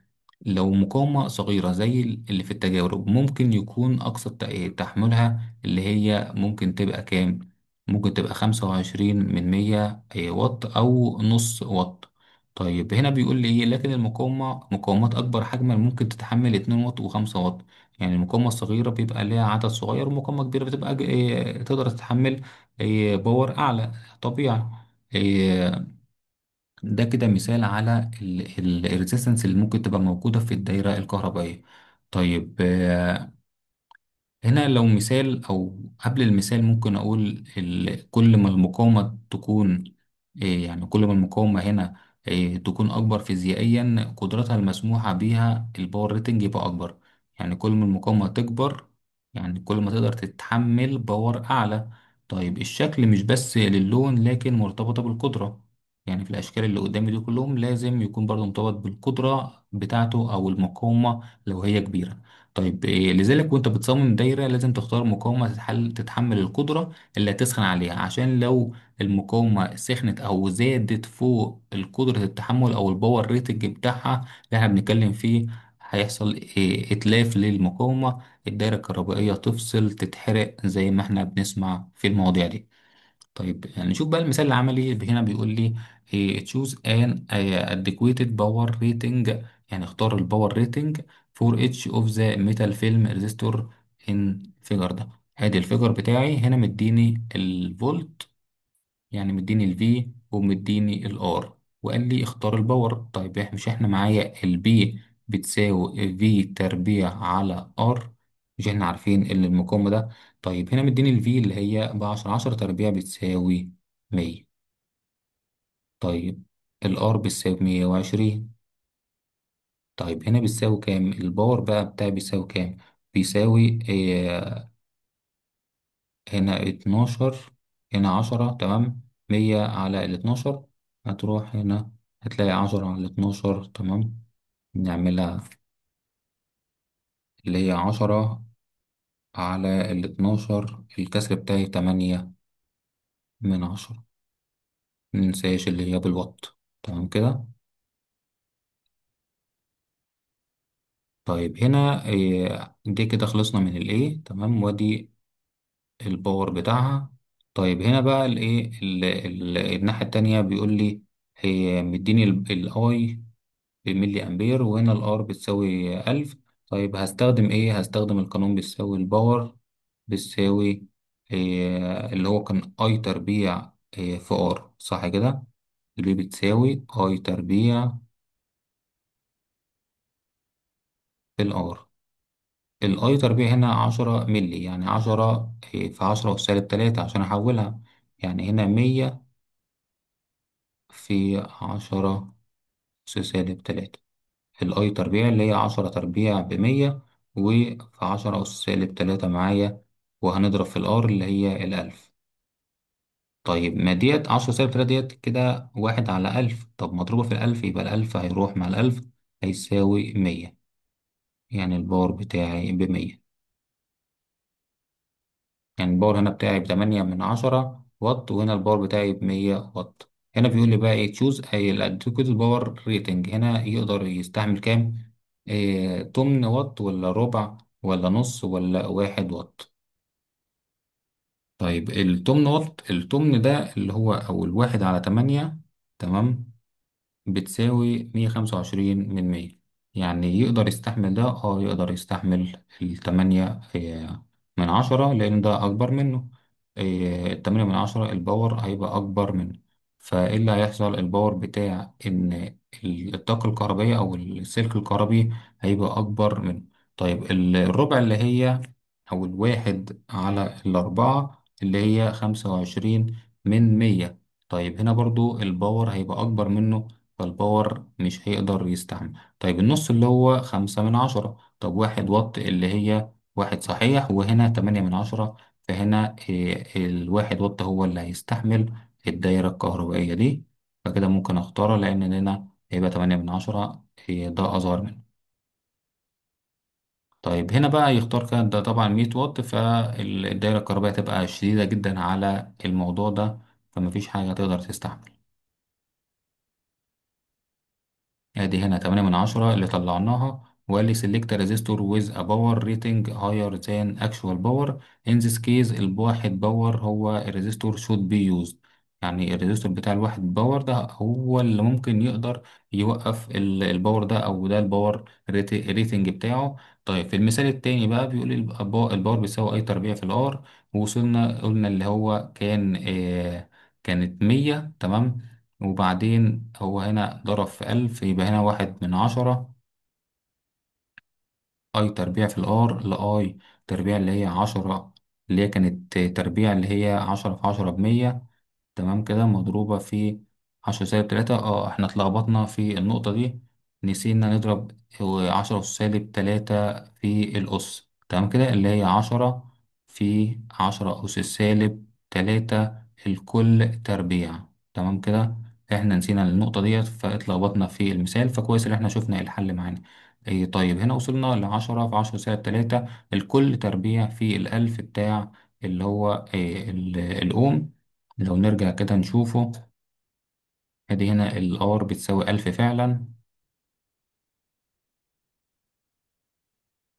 لو مقاومة صغيرة زي اللي في التجارب، ممكن يكون أقصى تحملها اللي هي ممكن تبقى كام؟ ممكن تبقى 25 من 100 واط أو نص واط. طيب هنا بيقول لي ايه؟ لكن مقاومات أكبر حجما ممكن تتحمل 2 واط و5 واط. يعني المقاومة الصغيرة بيبقى ليها عدد صغير، ومقاومة كبيرة بتبقى تقدر تتحمل باور أعلى طبيعي. إيه، ده كده مثال على الريزيستنس اللي ممكن تبقى موجودة في الدايرة الكهربائية. طيب هنا لو مثال أو قبل المثال ممكن أقول كل ما المقاومة تكون يعني كل ما المقاومة هنا تكون أكبر فيزيائيا، قدرتها المسموحة بيها الباور ريتنج يبقى أكبر. يعني كل ما المقاومة تكبر، يعني كل ما تقدر تتحمل باور أعلى. طيب الشكل مش بس للون لكن مرتبطة بالقدرة، يعني في الأشكال اللي قدامي دي كلهم لازم يكون برضه مرتبط بالقدرة بتاعته أو المقاومة لو هي كبيرة. طيب لذلك وانت بتصمم دايرة لازم تختار مقاومة تتحمل القدرة اللي هتسخن عليها، عشان لو المقاومة سخنت أو زادت فوق القدرة التحمل أو الباور ريتنج بتاعها اللي احنا بنتكلم فيه، هيحصل إتلاف للمقاومة، الدايرة الكهربائية تفصل، تتحرق، زي ما احنا بنسمع في المواضيع دي. طيب يعني نشوف بقى المثال العملي. هنا بيقول لي choose an adequate power rating، يعني اختار الباور ريتنج for each of the metal film resistor in figure. ده ادي الفيجر بتاعي، هنا مديني الفولت، يعني مديني الفي ومديني الار، وقال لي اختار الباور. طيب مش احنا معايا البي بتساوي في تربيع على ار؟ مش احنا عارفين ان المقاومة ده؟ طيب هنا مديني الفي اللي هي بعشرة، 10 تربيع بتساوي 100. طيب الار بتساوي 120. طيب هنا بتساوي كام؟ الباور بقى بتاعي بيساوي كام؟ بيساوي هنا 12، هنا 10. تمام، 100 على 12 هتروح هنا، هتلاقي 10 على 12. تمام، نعملها اللي هي 10 على 12، الكسر بتاعي 8 من 10. مننساش اللي هي بالوات. تمام كده. طيب هنا دي كده خلصنا من الايه، تمام، وادي الباور بتاعها. طيب هنا بقى الايه الناحية التانية بيقول لي هي مديني الاي بملي امبير، وهنا الار بتساوي 1000. طيب هستخدم ايه؟ هستخدم القانون بيساوي الباور بتساوي اللي هو كان اي تربيع في ار، صح كده؟ اللي بتساوي اي تربيع في الار. الاي تربيع هنا 10 ملي، يعني 10 في 10 أس-3 عشان احولها. يعني هنا 100 في 10 أس-3. الاي تربيع اللي هي 10 تربيع ب100، وفي 10 أس-3 معايا، وهنضرب في الار اللي هي ال1000. طيب ما ديت 10 سالب 3 ديت كده 1 على 1000. طب مضروبة في ال1000، يبقى ال1000 هيروح مع ال1000 هيساوي 100. يعني الباور بتاعي ب100. يعني الباور هنا بتاعي ب8 من 10 واط، وهنا الباور بتاعي ب100 واط. هنا بيقول لي بقى ايه تشوز اي الادكويت باور ريتنج. هنا يقدر يستحمل كام؟ إيه، تمن واط ولا ربع ولا نص ولا 1 واط؟ طيب التمن واط، التمن ده اللي هو او ال1 على 8، تمام، بتساوي 125 من 100. يعني يقدر يستحمل ده، يقدر يستحمل ال8 من 10، لأن ده أكبر منه. 8 من 10 الباور هيبقى أكبر منه. فإيه اللي هيحصل؟ الباور بتاع إن الطاقة الكهربائية أو السلك الكهربي هيبقى أكبر منه. طيب الربع اللي هي أو ال1 على 4 اللي هي 25 من 100. طيب هنا برضو الباور هيبقى أكبر منه، فالباور مش هيقدر يستحمل. طيب النص اللي هو 5 من 10. طب 1 واط اللي هي واحد صحيح، وهنا 8 من 10. فهنا ال1 واط هو اللي هيستحمل الدايرة الكهربائية دي. فكده ممكن اختارها لأن هنا هيبقى 8 من 10، ده أصغر منه. طيب هنا بقى يختار كده، ده طبعا 100 واط، فالدايرة الكهربائية تبقى شديدة جدا على الموضوع ده، فمفيش حاجة تقدر تستحمل. ادي هنا 8 من 10 اللي طلعناها، وقال لي select a resistor with a power rating higher than actual power. in this case الواحد باور هو الريزيستور should be used. يعني الريزيستور بتاع الواحد باور ده هو اللي ممكن يقدر يوقف الباور ده، او ده الباور ريتنج بتاعه. طيب في المثال التاني بقى بيقول لي الباور بيساوي اي تربيع في الار، ووصلنا قلنا اللي هو كانت 100، تمام. وبعدين هو هنا ضرب في 1000، يبقى هنا 1 من 10 أي تربيع في الآر لأي تربيع اللي هي 10، اللي هي كانت تربيع اللي هي 10 في 10 ب100. تمام كده، مضروبة في 10 سالب 3. احنا اتلخبطنا في النقطة دي، نسينا نضرب 10 سالب 3 في الأس. تمام كده، اللي هي 10 في 10 أس سالب 3 الكل تربيع. تمام كده. احنا نسينا النقطة ديت فاتلخبطنا في المثال، فكويس ان احنا شفنا الحل معانا. طيب هنا وصلنا ل10 في 10 سالب 3 الكل تربيع في ال1000 بتاع اللي هو الأوم. لو نرجع كده نشوفه، ادي هنا الار بتساوي 1000 فعلا،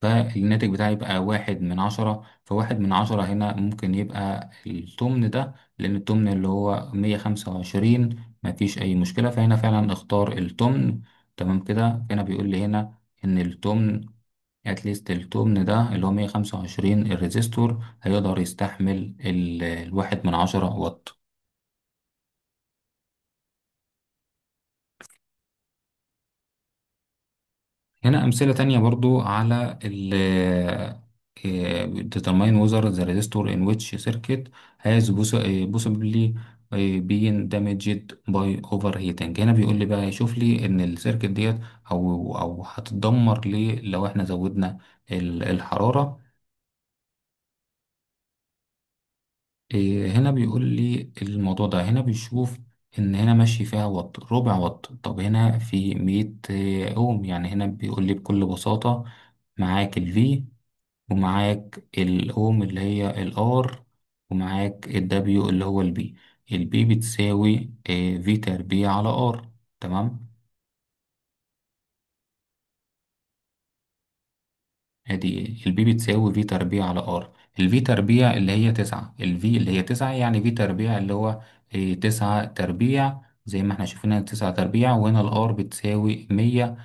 فالناتج بتاعي يبقى 1 من 10. ف1 من 10 هنا ممكن يبقى التمن ده، لأن التمن اللي هو 125 مفيش أي مشكلة، فهنا فعلا اختار التمن. تمام كده. هنا بيقول لي هنا إن التمن، اتليست التمن ده اللي هو 125 الريزيستور هيقدر يستحمل ال1 من 10 واط. هنا أمثلة تانية برضو على ال determine whether the resistor in which circuit has possibly been damaged by overheating. هنا بيقول لي بقى يشوف لي إن السيركت ديت أو هتتدمر ليه لو إحنا زودنا الحرارة. هنا بيقول لي الموضوع ده، هنا بيشوف إن هنا ماشي فيها واط، ربع واط. طب هنا في 100 أوم، يعني هنا بيقول لي بكل بساطة معاك الفي، ومعاك الاوم اللي هي الار، ومعاك الدبليو اللي هو البي. البي بتساوي في تربيع على ار. تمام. ادي البي بتساوي في تربيع على ار. الفي تربيع اللي هي تسعة، الفي اللي هي تسعة، يعني في تربيع اللي هو تسعة تربيع، زي ما احنا شايفين تسعة تربيع. وهنا الار بتساوي 100،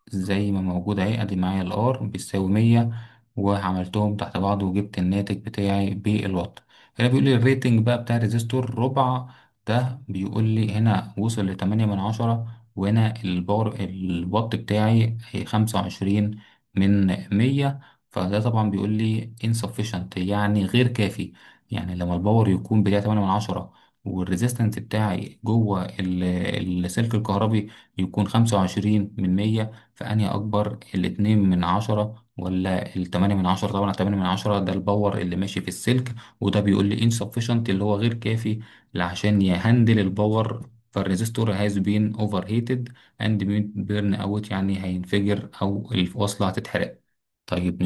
زي ما موجود اهي. ادي معايا الار بيساوي 100، وعملتهم تحت بعض وجبت الناتج بتاعي بالوات. هنا بيقول لي الريتنج بقى بتاع الريزستور ربع. ده بيقول لي هنا وصل ل8 من 10، وهنا الباور الوات بتاعي 25 من 100. فده طبعا بيقول لي insufficient، يعني غير كافي. يعني لما الباور يكون بتاعي 8 من 10، والريزيستنس بتاعي جوه السلك الكهربي يكون 25 من 100، فأنهي أكبر، ال2 من 10 ولا ال8 من 10؟ طبعا ال8 من 10 ده الباور اللي ماشي في السلك، وده بيقول لي insufficient اللي هو غير كافي عشان يهندل الباور. فالريزستور has been overheated and burn out، يعني هينفجر أو الوصلة هتتحرق. طيب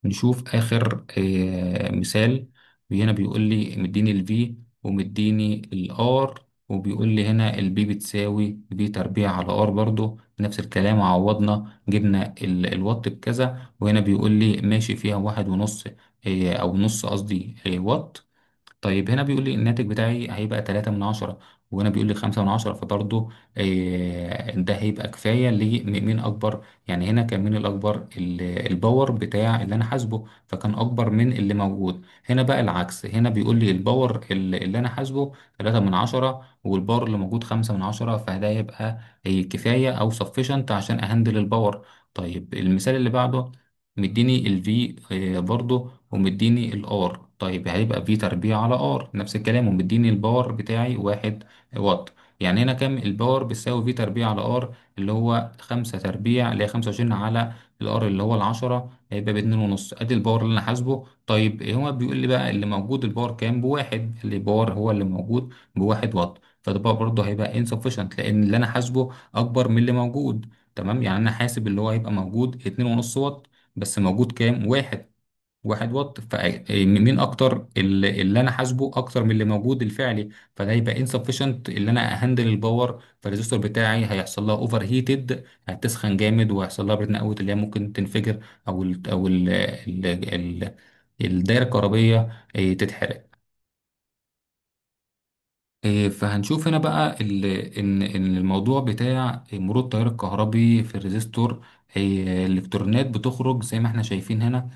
نشوف آخر مثال. هنا بيقول لي مديني ال V ومديني ال R، وبيقول لي هنا ال B بتساوي V تربيع على R برضو نفس الكلام. عوضنا جبنا الوات بكذا، وهنا بيقول لي ماشي فيها 1.5، أو نص قصدي، وات. طيب هنا بيقول لي الناتج بتاعي هيبقى 3 من 10، وهنا بيقول لي 5 من 10. فبرضه ده هيبقى كفاية مين أكبر؟ يعني هنا كان مين الأكبر؟ الباور بتاع اللي أنا حاسبه، فكان أكبر من اللي موجود. هنا بقى العكس، هنا بيقول لي الباور اللي أنا حاسبه 3 من 10، والباور اللي موجود 5 من 10. فده يبقى كفاية أو sufficient عشان أهندل الباور. طيب المثال اللي بعده مديني ال V برضه، ومديني ال R. طيب هيبقى V تربيع على R نفس الكلام، ومديني الباور بتاعي 1 واط. يعني هنا كام الباور بيساوي V تربيع على R؟ اللي هو 5 تربيع، اللي هي 25 على الار اللي هو ال10، هيبقى ب2.5. ادي الباور اللي انا حاسبه. طيب هو بيقول لي بقى اللي موجود الباور كام؟ بواحد. اللي باور هو اللي موجود ب1 واط. فده بقى برضه هيبقى insufficient لان اللي انا حاسبه اكبر من اللي موجود. تمام. يعني انا حاسب اللي هو هيبقى موجود 2.5 واط، بس موجود كام؟ 1 واط. فمين اكتر؟ اللي انا حاسبه اكتر من اللي موجود الفعلي. فده يبقى insufficient اللي انا اهندل الباور. فالريزستور بتاعي هيحصل لها اوفر هيتد، هتسخن جامد، وهيحصل لها برن اوت اللي هي ممكن تنفجر، او الدايره الكهربيه تتحرق. فهنشوف هنا بقى إن الموضوع بتاع مرور التيار الكهربي في الريزستور. الإلكترونات بتخرج زي ما احنا شايفين هنا.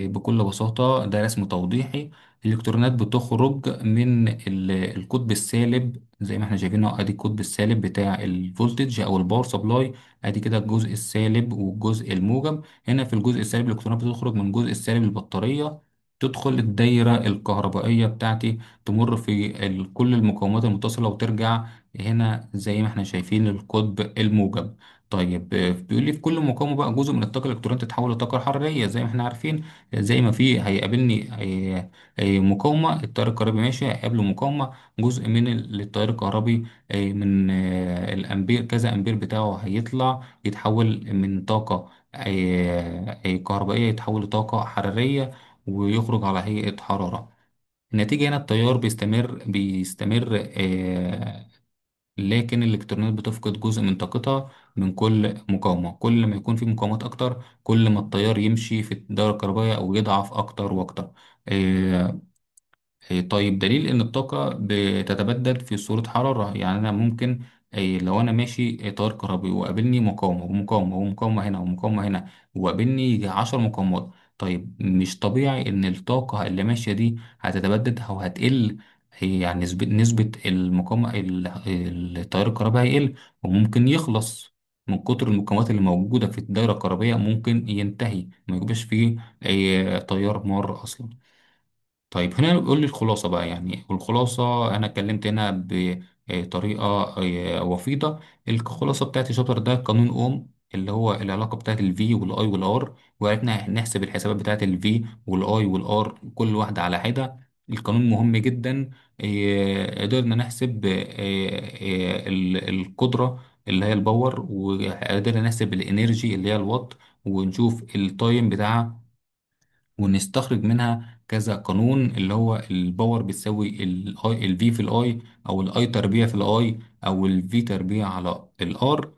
بكل بساطة ده رسم توضيحي. الإلكترونات بتخرج من القطب السالب زي ما احنا شايفين اهو. ادي القطب السالب بتاع الفولتج او الباور سبلاي. ادي كده الجزء السالب والجزء الموجب. هنا في الجزء السالب الإلكترونات بتخرج من الجزء السالب البطارية، تدخل الدايرة الكهربائية بتاعتي، تمر في كل المقاومات المتصلة، وترجع هنا زي ما احنا شايفين للقطب الموجب. طيب بيقول لي في كل مقاومة بقى جزء من الطاقة الإلكترونية تتحول لطاقة حرارية زي ما احنا عارفين. زي ما في هيقابلني مقاومة، التيار الكهربي ماشي هيقابله مقاومة، جزء من التيار الكهربي من الأمبير، كذا أمبير بتاعه هيطلع يتحول من طاقة كهربائية، يتحول لطاقة حرارية، ويخرج على هيئة حرارة. النتيجة هنا التيار بيستمر لكن الإلكترونات بتفقد جزء من طاقتها من كل مقاومة. كل ما يكون في مقاومات أكتر، كل ما التيار يمشي في الدورة الكهربائية أو يضعف أكتر وأكتر. آه، طيب دليل إن الطاقة بتتبدل في صورة حرارة. يعني أنا ممكن لو أنا ماشي تيار كهربي وقابلني مقاومة ومقاومة ومقاومة هنا ومقاومة هنا، وقابلني يجي 10 مقاومات، طيب مش طبيعي إن الطاقة اللي ماشية دي هتتبدد أو هتقل؟ هي يعني نسبة المقاومة التيار الكهربائي هيقل، وممكن يخلص من كتر المقاومات اللي موجودة في الدائرة الكهربائية. ممكن ينتهي ما يبقاش فيه أي تيار مار أصلا. طيب هنا قول لي الخلاصة بقى. يعني الخلاصة أنا اتكلمت هنا بطريقة وفيضة. الخلاصة بتاعت الشابتر ده قانون أوم، اللي هو العلاقة بتاعت ال V وال I وال R، وعرفنا نحسب الحسابات بتاعت ال V وال I وال R كل واحدة على حدة. القانون مهم جدا. قدرنا نحسب القدرة اللي هي الباور، وقدرنا نحسب الانرجي اللي هي الوات، ونشوف التايم بتاعها، ونستخرج منها كذا قانون، اللي هو الباور بتساوي الاي الفي في الاي، او الاي تربيع في الاي، او الفي تربيع على الار.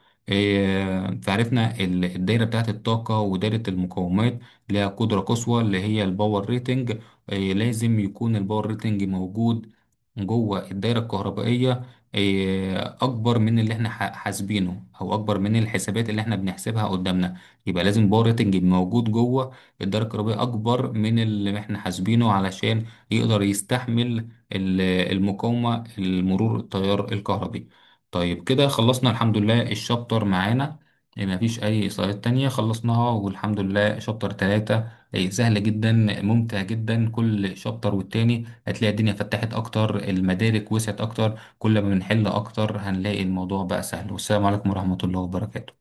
فعرفنا الدايره بتاعت الطاقه ودايره المقاومات ليها قدره قصوى اللي هي الباور ريتنج. لازم يكون الباور ريتنج موجود جوه الدايره الكهربائيه اكبر من اللي احنا حاسبينه، او اكبر من الحسابات اللي احنا بنحسبها قدامنا. يبقى لازم الباور ريتنج موجود جوه الدرجة الكهربائية أكبر من اللي إحنا حاسبينه، علشان يقدر يستحمل المقاومة المرور التيار الكهربي. طيب كده خلصنا الحمد لله الشابتر معانا. مفيش أي سلايد تانية، خلصناها والحمد لله. شابتر 3 سهل جدا، ممتع جدا. كل شابتر والتاني هتلاقي الدنيا فتحت أكتر، المدارك وسعت أكتر، كل ما بنحل أكتر هنلاقي الموضوع بقى سهل. والسلام عليكم ورحمة الله وبركاته.